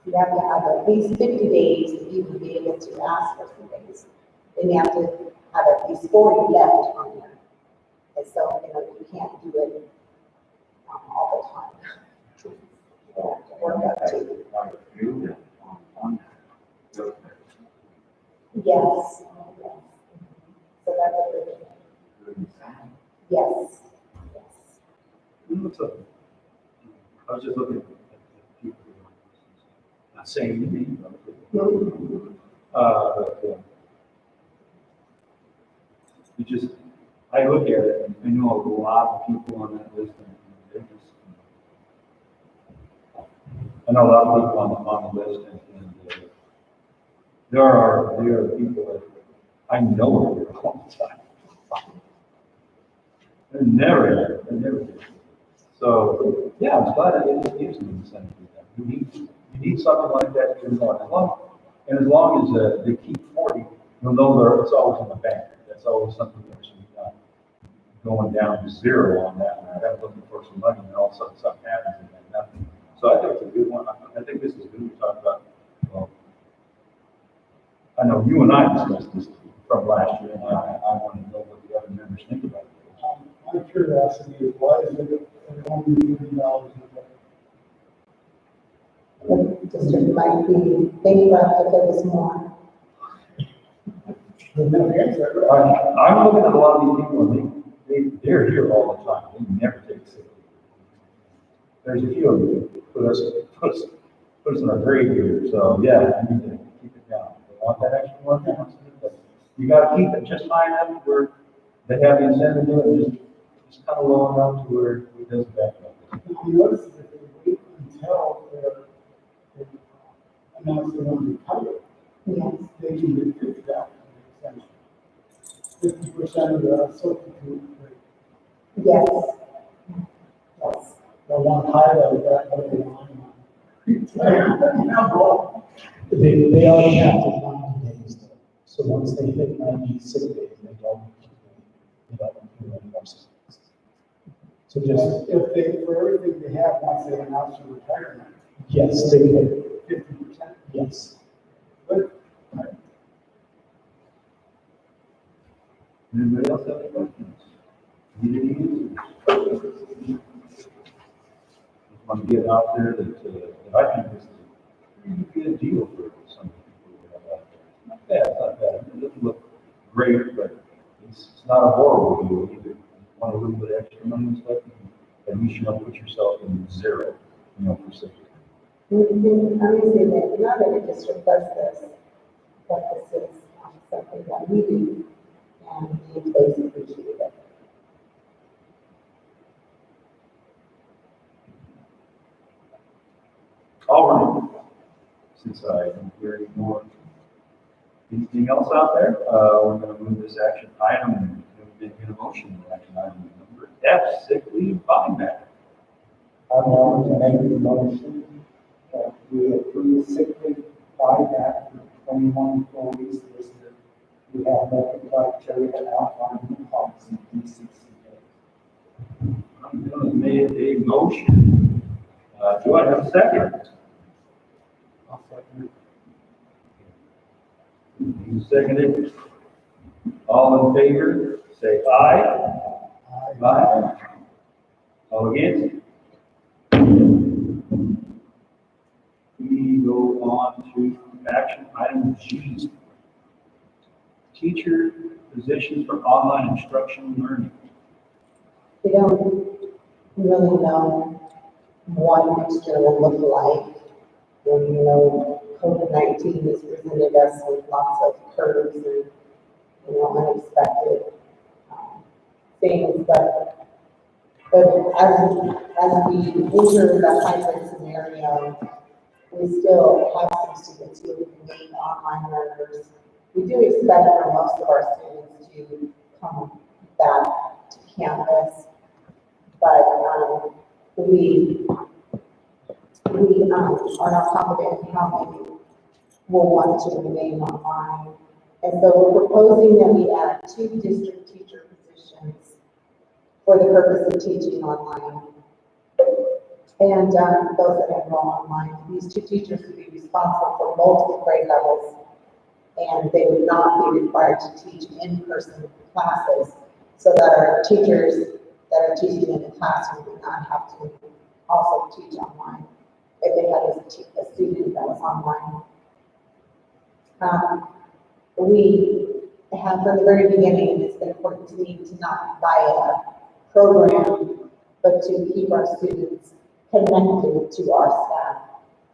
You have to have at least 50 days to even be able to ask for some days. Then you have to have at least 40 left on there. And so, you can't do it all the time. You have to work up to. Yes. So that's a good. Yes. What's up? I was just looking at people, not saying anything, but you just, I look at it and I know a lot of people on that list and they're just, I know a lot of people on the list and there are people that I know are here all the time. They're never here. So, yeah, I'm glad I didn't use them in the Senate. You need something like that to run. As long as they keep 40, you'll know it's always in the bank. That's always something that should be done. Going down to zero on that, and I'm looking for some money, and all of a sudden something happens and then nothing. So I think it's a good one. I think this is good. We talked about, well, I know you and I discussed this from last year, and I want to know what the other members think about it. My curiosity is why is it only $30 in the The district might be thinking about if there was more. I'm looking at a lot of these people, and they're here all the time. They never take sick leave. There's a few of them put us in our grade here. So yeah, I need to keep it down. They want that extra work, but you got to keep it just high enough where they have the incentive to do it. Just kind of low enough to where it doesn't back up. You notice that they wait until they announce they're going to retire. Yes. They can get $50 extension. 50% of the substitute rate. Yes. Yes. They want to highlight that, but they want They are capped at 90 days though. So once they hit 90 sick days, they don't accrue any more sick days. So just, if they, for everything they have, once they announce their retirement, yes, they would, 50%. yes. But Anybody else have any questions? Need any answers? Just want to get out there that I think this is a pretty good deal for some people. Not bad, not bad. It doesn't look great, but it's not a horrible deal either. You want a little bit extra money and stuff, at least you don't put yourself in zero, for safety. I would say that not every district does this, but this is something that we do, and the employees appreciate it. All right. Since I don't hear any more, anything else out there, we're going to move this action item and make an motion. Action item number F, sick leave buyback. I'm going to make the motion that we approve sick leave buyback for 21 employees listed. We have no criteria outlined in the policy D60. I'm going to make a motion. Do I have a second? I'll second You seconded. All in favor, say aye. it. Aye. All against? We go on to action item G. Teacher positions for online instruction and learning. We don't really know what next year will look like. And, COVID-19 has presented us with lots of curves and, unexpected things, but as we enter the hybrid scenario, we still have some students who remain online learners. We do expect for most of our students to come back to campus, but we are not confident in how many will want to remain online. And so we're proposing that we add 2 district teacher positions for the purpose of teaching online. And those that enroll online, these 2 teachers would be responsible for multiple grade levels, and they would not be required to teach in-person classes, so that our teachers that are teaching in the classroom would not have to also teach online if they had a student that was online. We have from the very beginning, it's been important to me to not buy a program, but to keep our students connected to our staff.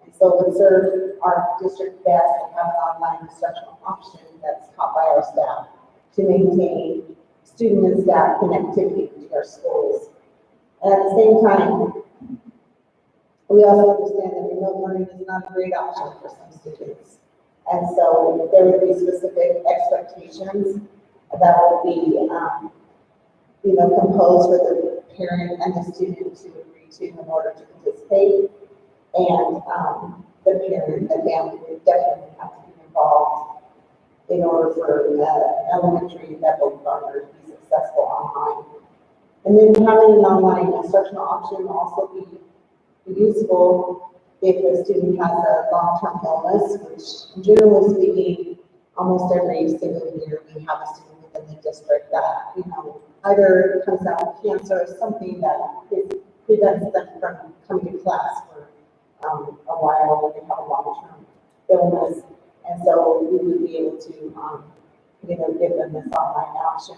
And so it would serve our district best to have an online instructional option that's taught by our staff to maintain student and staff connectivity to our schools. And at the same time, we also understand that remote learning is not a great option for some students. And so there would be specific expectations that would be, composed for the parent and the student to agree to in order to participate. And the parent, the family would definitely have to be involved in order for elementary level learners to be successful online. And then having an online instructional option will also be useful if a student has a long-term illness, which generally speaking, almost every single year we have a student within the district that, either comes down with cancer or something that prevents them from coming to class for a while when they have a long-term illness. And so we would be able to, give them this online option.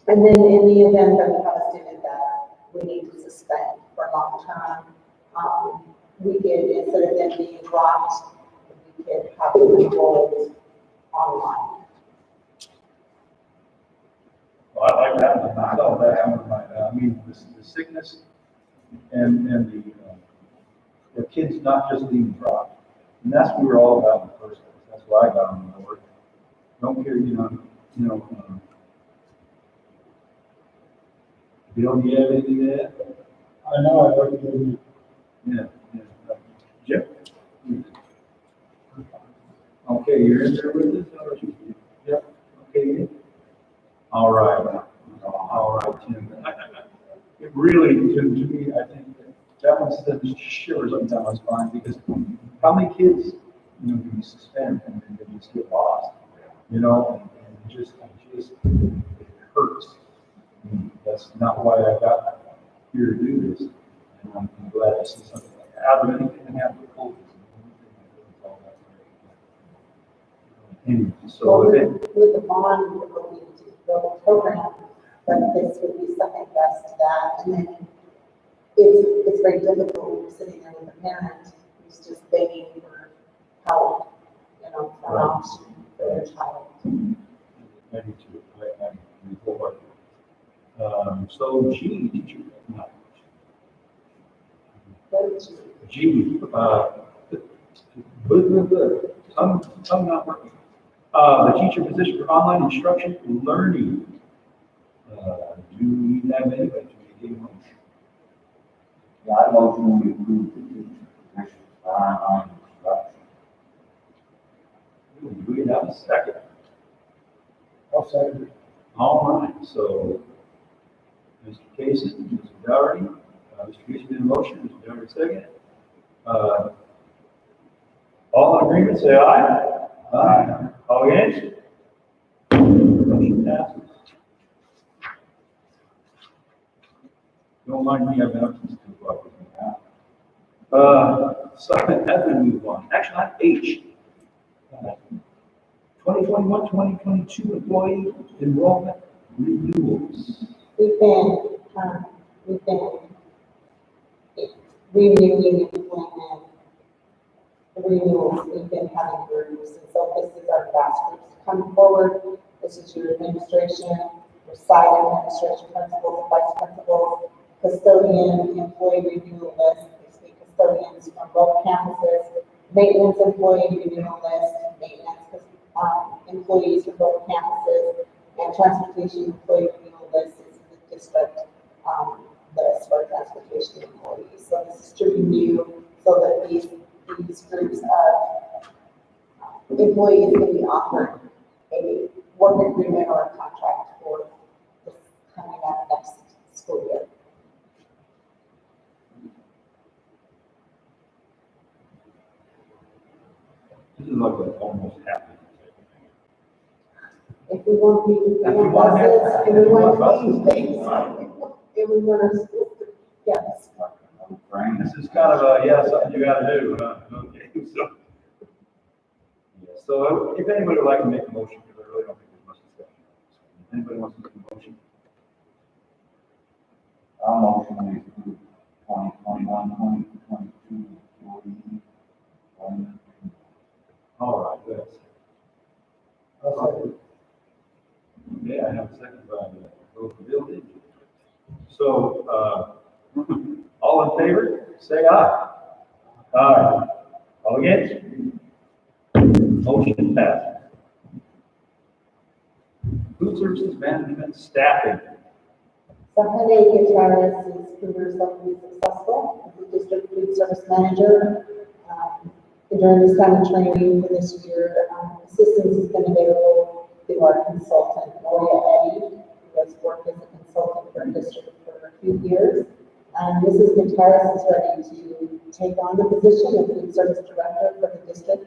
And then in the event that we have a student that we need to suspend for long term, we could, instead of them being dropped, we could have them enrolled online. Well, I like that one. I thought that one might, I mean, the sickness and the kids not just being dropped. And that's what we were all about in the first place. That's why I got on board. Don't care, Bill, do you have anything to add? I know I'd like to. Yeah. Jeff? Okay, you're in there with us? Or you? Yep. Okay. All right, Tim. It really, to me, I think that one sends shivers up down my spine, because how many kids, do you suspend and then they just get lost, and it hurts. That's not why I got here to do this, and I'm glad to see something like that. But anything can happen with COVID. Anyway, so With the bond, we're hoping to build a program, but this would be second best to that. And then it's very difficult when you're sitting there with a parent who's just begging for help, you know, for an option for their child. Maybe two, maybe four. So G, teacher, no. G, I'm not working. The teacher position for online instruction and learning. Do we have anybody to make a motion? Yeah, I motion we approve the teacher position for online instruction. Do we have a second? I'll second it. All right, so Mr. Casey, Mr. Dougherty, Mr. Casey made a motion, Mr. Dougherty second. All in agreement, say aye. Aye. All against? Motion passes. Don't mind me, I've been up since 2 o'clock. So as we move on, actually, not H. 2021-2022 employee enrollment renewals. We've been renewing employment renewals, we've been having groups, and so this is our last group to come forward. This is your administration, your site administration principals, vice principals, custodian, employee renewal list, basically custodians from both campuses, maintenance employee renewal list, maintenance employees from both campuses, and transportation employee renewal list is the district list for transportation employees. So this is to renew so that these groups of employees can be offered a work agreement or a contract for this coming up next school year. This is like an almost happy. If we want people, if we want buses, if we want things, if we want our schools, yes. Frank, This is kind of a, yeah, something you gotta do, huh? Okay, so. Yeah, so if anybody would like to make a motion, because I really don't think there's much discussion. Anybody wants to make a motion? I'll motion we approve 2021-2022 employee employment. All right, good. I'll second it. Yeah, I have a second by both building. So, all in favor, say aye. Aye. All against? Motion passes. Food services management staffing. So Heidi Gutierrez has proved herself to be successful as the district food service manager. During this time of training for this year, assistance has been available to our consultant, Gloria Eddy, who has worked as a consultant for our district for a few years. Mrs. Gutierrez is ready to take on the position of food service director for the district,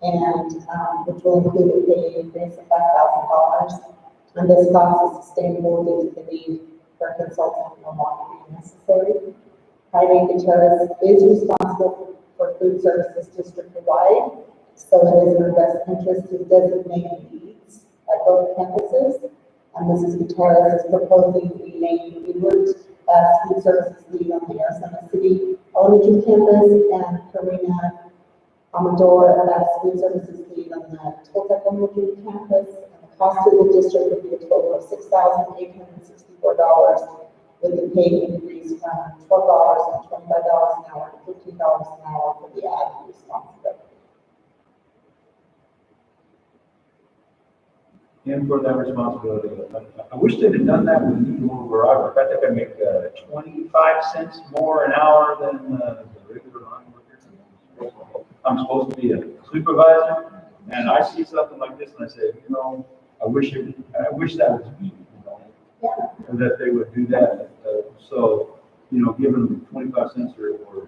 and which will include a pay increase of $5,000. And this cost is sustainable due to the need for a consultant no longer being necessary. Heidi Gutierrez is responsible for food services district-wide, so it is in her best interest to designate leads at both campuses. And Mrs. Gutierrez is proposing we name Edward as food services lead on the Arizona City Elementary campus, and Karina Amador as food services lead on the Toltec Elementary campus. And the cost to the district would be a total of $6,864, with the pay increase from $12 and $25 an hour to $15 an hour for the added responsibility. And for that responsibility, I wish they'd have done that with me where I work. I think I make 25 cents more an hour than the regular line worker. I'm supposed to be a supervisor, and I see something like this and I say, you know, I wish that was me, you know, and that they would do that. So, you know, give them 25 cents or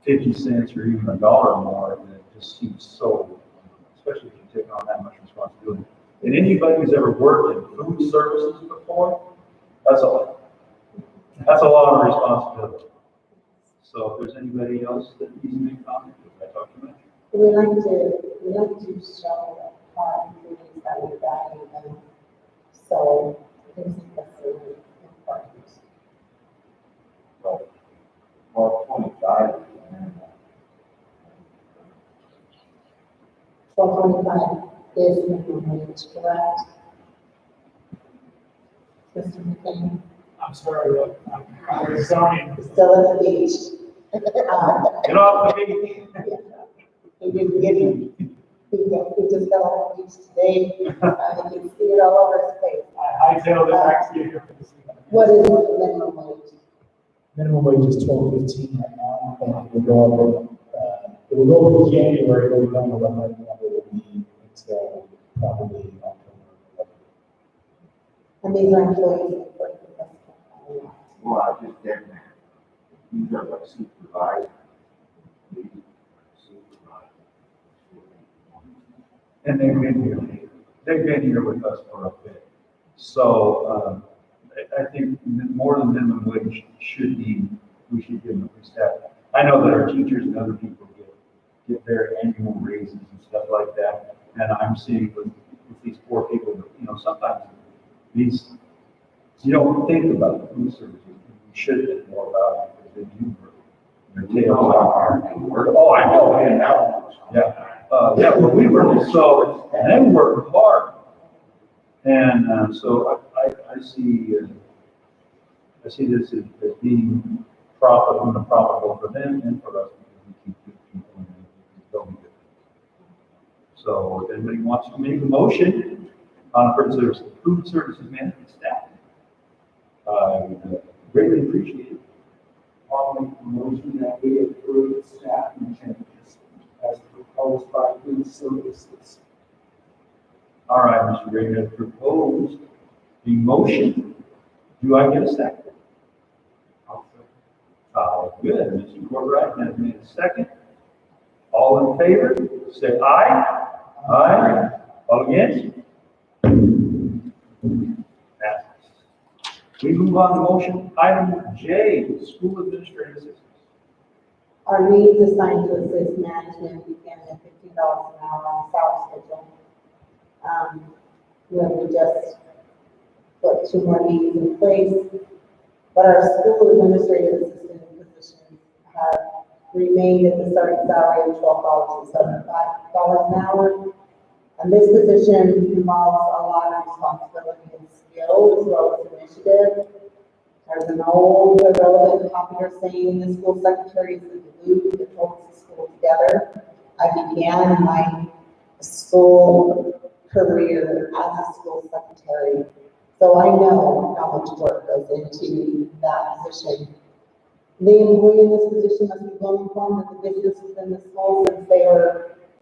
50 cents or even $1 more, and it just seems so, especially if you take on that much responsibility. And anybody who's ever worked in food services before, that's a lot of responsibility. So if there's anybody else that needs to make comment, I talk to them. We like to show our employees family dining, and so things like that's really important. So, 12.25 is the minimum. 12.25 is minimum wage, correct? Mr. McCain, I'm sorry, look, I'm zoning. still at the beach. Get off the beach. He didn't get him. He just got off the beach today. You can see it all over his face. I tell the tax here. What is the minimum wage? Minimum wage is $12.15 right now, and it will go up in January, but we don't know what that number will be until probably October. And these are employees that work with us. Well, I just did that. These are like supervisors. And they've been here with us for a bit. So, I think more than minimum wage should be, we should give them a step. I know that our teachers and other people get their annual raises and stuff like that. And I'm seeing with these poor people, you know, sometimes these, you don't think about food services. You should think more about it because they do work. Their tails are hard. Oh, I know, man, yeah. Yeah, well, we were, so, and they work hard. And, so I see this as being profitable for them and for us because we keep good people and we don't get. So if anybody wants to make a motion for the food services management staff, I would greatly appreciate it. I'll make the motion that we approve the staffing changes as proposed by food services. All right, Mr. Ray has proposed the motion. Do I get a second? Good. Mr. Courtright has made a second. All in favor, say aye. Aye. All against? Passes. We move on to motion item J, school administrative assistants. Our needs assigned to assist management begin at $50 an hour on salary schedule. We just put 2 more needs in place, but our school administrative assistant positions have remained at the starting salary of $12.75 an hour. And this position involves a lot of responsibility and skill as well as initiative. There's an old, relevant, popular saying, the school secretary is the glue that holds the school together. I began my school career as a school secretary, so I know how much work goes into that position. The employee in this position must be well informed of the business within the school, since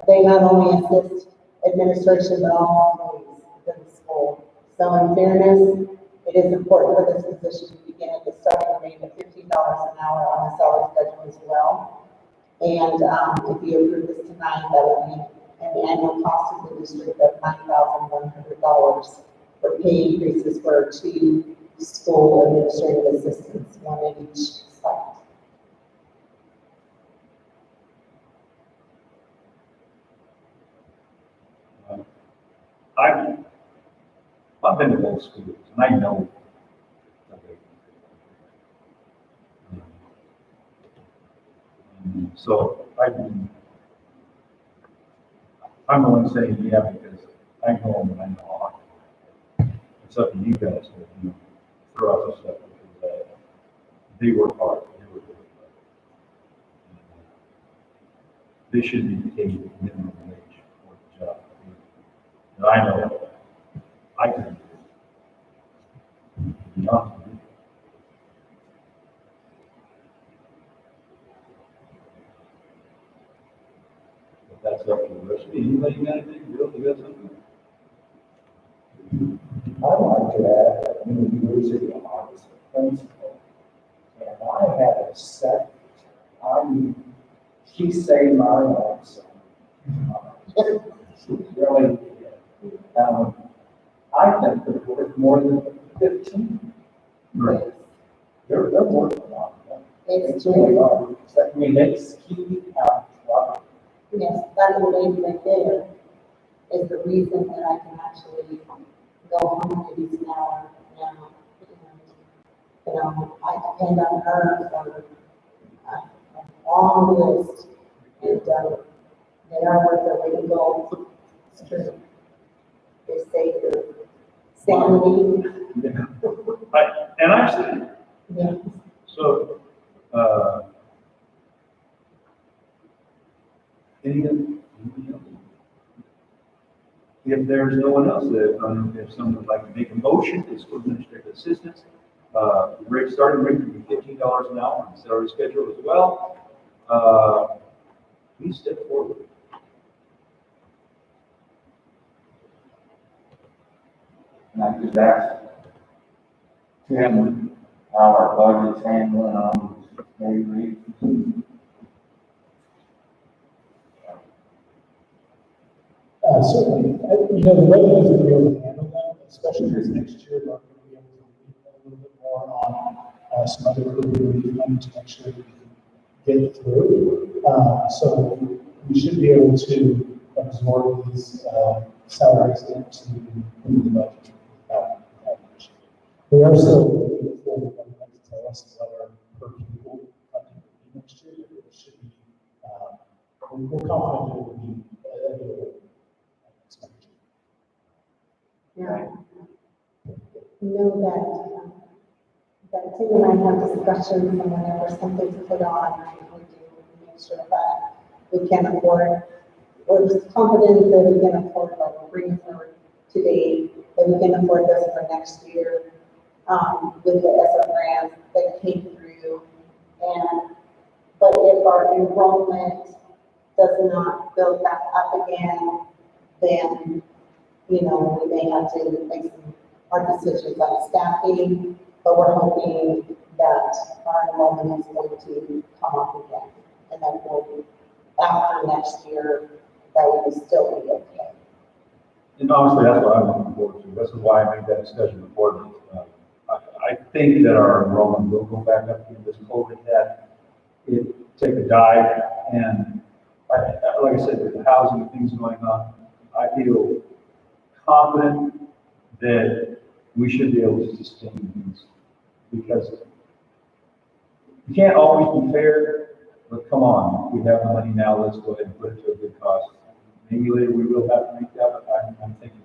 they not only assist administration, but all employees within the school. So in fairness, it is important for this position to begin at the starting rate of $15 an hour on a salary schedule as well. And if you approve this tonight, that would be an annual cost of the district of $9,100 for pay increases for 2 school administrative assistants, 1 at each site. I've been to both schools, and I know. So I'm only saying yeah because I know them and I know how. It's up to you guys to, you know, throw out the stuff because they work hard. They work really hard. They should be paid minimum wage for the job. And I know I can do it. To be honest with you. But that's up to the rest of you. Anybody got anything? Bill, you got something? I'd like to add, I'm in the university of August principal, and I had a set, she saved my life, so. She really, I think they're worth more than 15. Right. They're worth a lot. It's really true. hard. I mean, it's key out. Yes, that's the way right there. is the reason that I can actually go home to these now. And, you know, I depend on her for a long list, and they are worth their weight in gold. It's true. They say the sanity. And I've seen it. Yeah. So, anything else? If there's no one else, if someone would like to make a motion, the school administrative assistants, rate, starting rate would be $15 an hour, and salary schedule as well. Please step forward. And I just asked Tim how our budget's handling on pay raises. Certainly, you know, the revenues will be able to handle that, especially this next year, we're going to be able to lean a little bit more on some other relief money to make sure that we can get through. So we should be able to absorb these salaries into the budget. We are still waiting for the government to tell us whether per pupil funding will be next year, but it should be, we're confident it will be available. Yeah. You know that Tim and I have discussions, and whenever something's put on, we do make sure that we can afford, we're just confident that we can afford, like we're bringing forward today, that we can afford this for next year, with the ESSER grants that came through. But if our enrollment does not build back up again, then, you know, we may have to make some hard decisions on staffing, but we're hoping that our enrollment is going to come up again. And then we'll, after next year, that will still be okay. And honestly, that's what I'm looking forward to. This is why I made that discussion important. I think that our enrollment will go back up in this COVID had it take a dive, and like I said, with the housing and things going on, I feel confident that we should be able to sustain these, because you can't always be fair, but come on, we have the money now, let's go ahead and put it to a good cost. Maybe later we will have to make that, but I'm thinking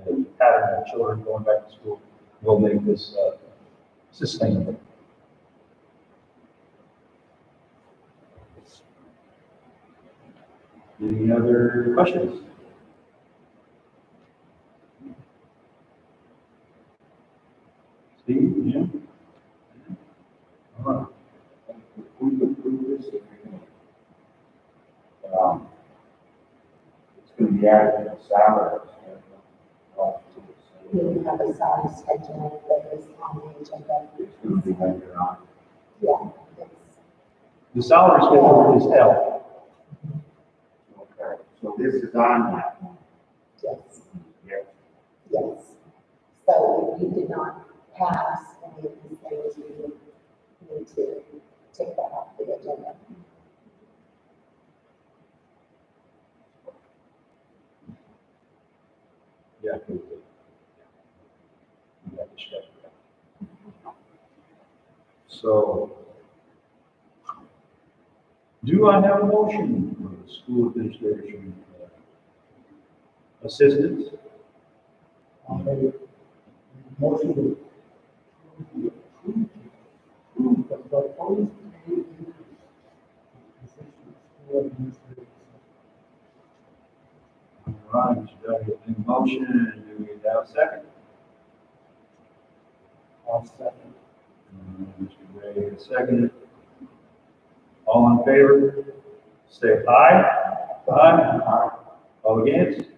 the pattern of children going back to school will make this sustainable. Any other questions? Steve, yeah? All right. We could approve this if it's going to be added to the salary. We have a salary schedule that is on the agenda. It's going to be later on. Yeah, it's, The salary schedule is held. Okay, so this is on that one. yes, Yes. yes. So if you did not pass any of these things, you would need to take that off the agenda. Yeah. We have to check that. So, do I have a motion for the school administration assistance? Motion to approve the proposed pay increase. School administrators. All right, Mr. Duffy, in motion, do we have a second? I'll second. Mr. Gray, second. All in favor? Say aye. Aye. All against?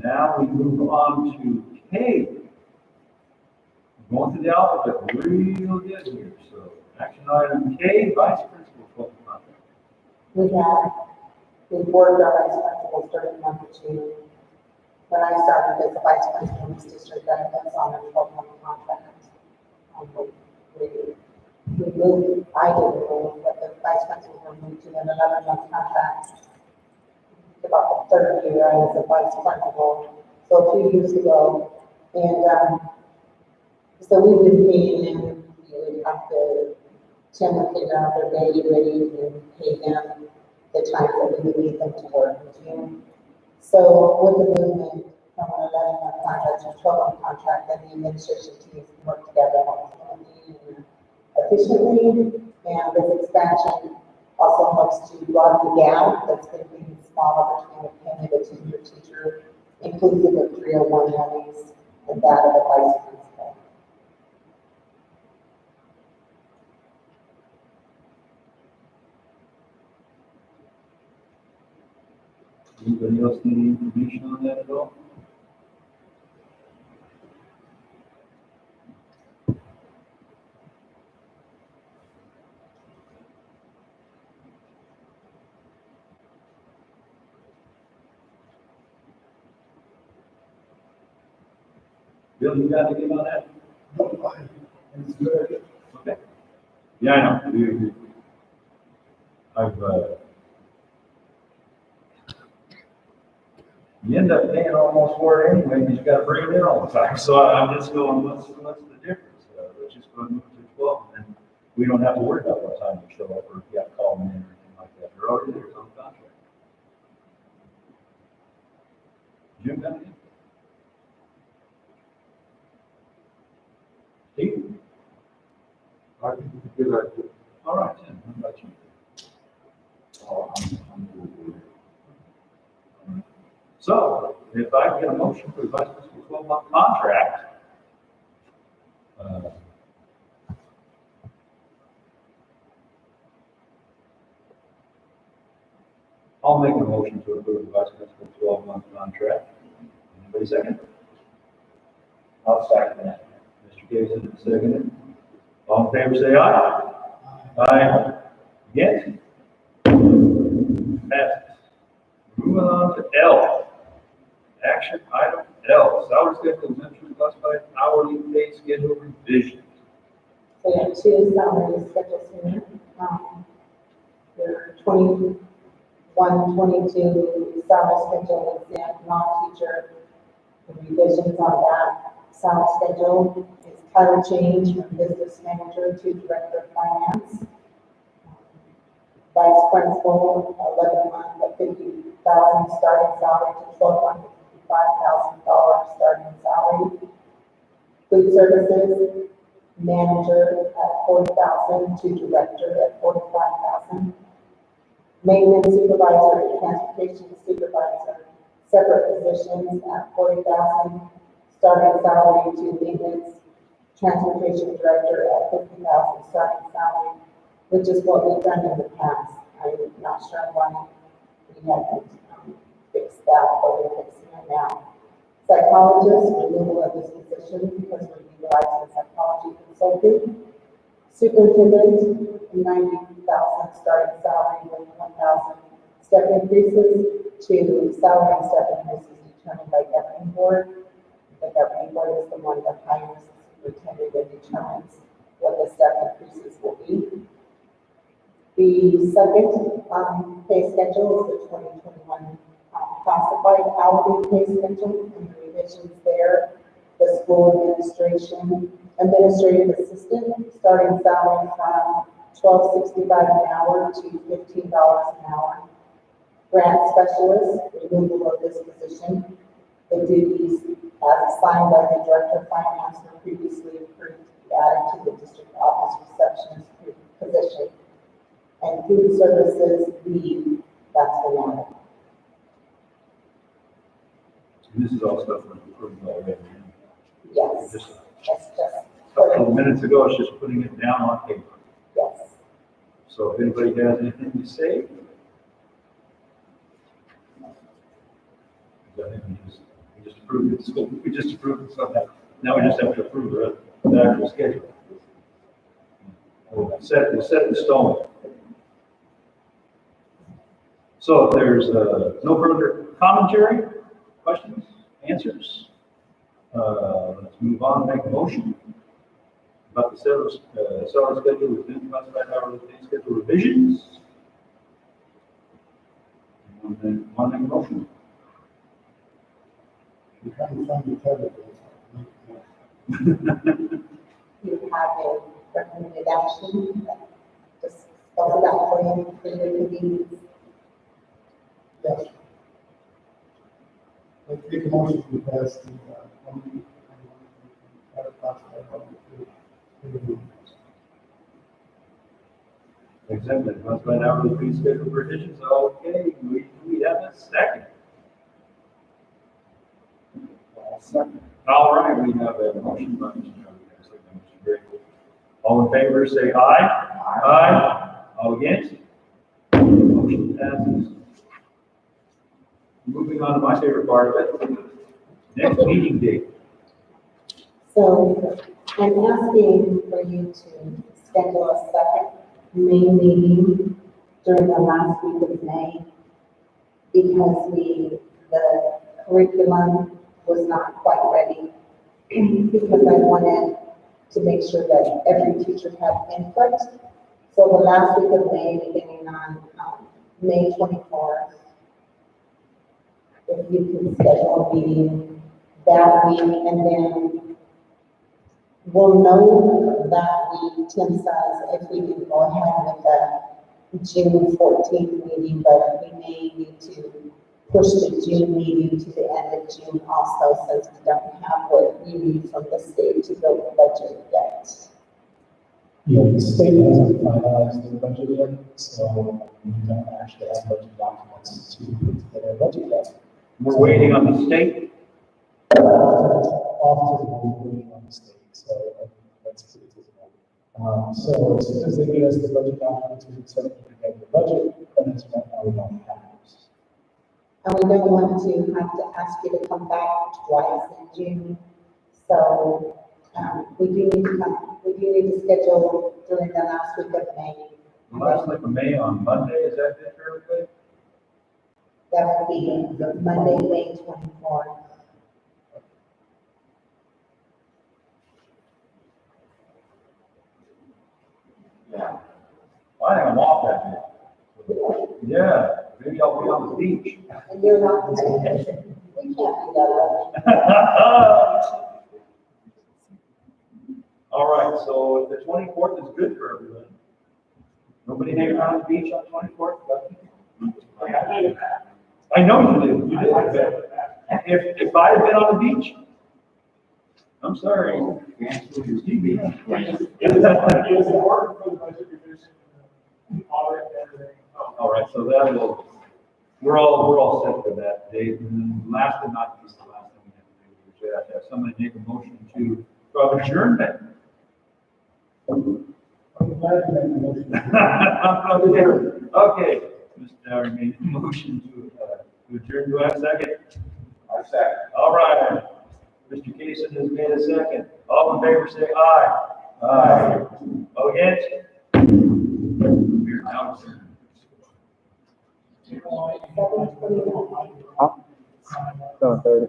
Now we move on to K. Going through the alphabet real good here. So action item K, vice principal total contract. We worked our vice principals during month of June. When I started as a vice principal in this district, that was on a 12-month contract. We we moved, I didn't move, but the vice principals were moved to an 11-month contract. About the third year I was a vice principal, so a few years ago. And, so we've been paying them, you would have to, Tim would figure out their daily rate and pay them the time that we would need them to work in June. So with the movement from an 11-month contract to a 12-month contract, then the administration teams can work together more efficiently. And this expansion also helps to broaden the gap that's been getting smaller between the payment of the teacher, inclusive of 301 levies and that of the vice principal. Anybody else need any information on that at all? Bill, you got anything on that? It's good. Okay. Yeah, I know. I've, you end up paying almost for it anyway, because you gotta bring it in all the time. So I'm just going, what's the difference? Let's just go and move to 12, and then we don't have to worry about what time you show up, or if you have to call them in or anything like that. They're already there, it's on contract. Jim, got anything? Steve? I think it's a good idea. All right, Tim, how about you? I'm good with it. So, if I can get a motion for the vice principal's 12-month contract, I'll make a motion to approve the vice principal's 12-month contract. Anybody second? I'll second that. Mr. Gazen, seconded. All in favor, say aye. Aye. Against? Passes. Moving on to L. Action item L, salary schedule, exemption classified hourly pay schedule revision. So we have two salary schedules here. Your 21-22 salary schedule exam non-teacher. The revisions on that salary schedule is title change from business manager to director of finance. Vice principal, 11 month at $50,000 starting salary to 12 month $5,000 starting salary. Food services manager at 40,000 to director at 45,000. Maintenance supervisor and transportation supervisor, separate positions at 40,000 starting salary to maintenance transportation director at 50,000 starting salary, which is what we've done in the past. I'm not sure why we haven't fixed that, but we're fixing it now. Psychologist, removal of this position because we're utilizing psychology consulting. Superintendent, 90,000 starting salary with 1,000 step increases to salary and step increases determined by governing board. The governing board is the one that hires the superintendent and determines what the step increases will be. The second pay schedule is the 2021 classified hourly pay schedule and the revisions there. The school administrative assistant, starting salary from $12.65 an hour to $15 an hour. Grant specialist, removal of this position. The duties as assigned by the director of finance were previously approved to be added to the district office receptionist position. And food services lead, that's the one. And this is all stuff we're approving already. Yes, Just that's just, a couple of minutes ago, I was just putting it down on paper. yes. So if anybody has anything to say, I think we just approved it. So we just approved it. So now we just have to approve the actual schedule. We'll set it in stone. So if there's no further commentary, questions, answers, let's move on, make a motion. about the salary schedule with new classified hourly pay schedule revisions. Want to make a motion? We're trying to find each other. You have a recommended action, just spell it out for you, for your convenience. Yes. Let's make a motion to pass the, Exempted, classified hourly pay schedule revisions. Okay, we have a second. All right, we have a motion by Mr. Gray. All in favor, say aye. Aye. All against? Motion passes. Moving on to my favorite part of it. Next meeting date. So I'm asking for you to schedule a second May meeting during the last week of May because the curriculum was not quite ready. Because I wanted to make sure that every teacher had input. So the last week of May, beginning on May 24th, if you can schedule a meeting that week, and then we'll know that week, Tim says, if we can go ahead with the June 14th meeting, but we may need to push the June meeting to the end of June also, since we don't have what we need from the state to build the budget yet. Yeah, the state hasn't finalized their budget yet, so we don't actually have budget documents to put together a budget yet. We're waiting on the state. Often we're waiting on the state, so that's pretty visible. So as soon as they get us the budget documents, we can start putting together the budget, and it's right now we don't have those. And we don't want to have to ask you to come back twice in June. So, we do need to schedule during the last week of May. The last week of May on Monday, is that good for everybody? That would be Monday, May 24th. Yeah. I think I'm off that day. Yeah, maybe I'll be on the beach. And you're not, we can't do that, All right, so the 24th is good for everybody. Nobody hanging around the beach on 24th? I know you did, but if I had been on the beach, I'm sorry. You'd be. It was important for the budget revision, audit, everything. All right, so that will, we're all set for that date. And then last but not least, the last thing we have to do is we have to have somebody make a motion to adjournment. I'm glad you made the motion. Okay, Mr. Dowry made a motion to adjourn. Do I have a second? I second. All right. Mr. Kaysen has made a second. All in favor, say aye. Aye. All against? We're now adjourned. 7:30.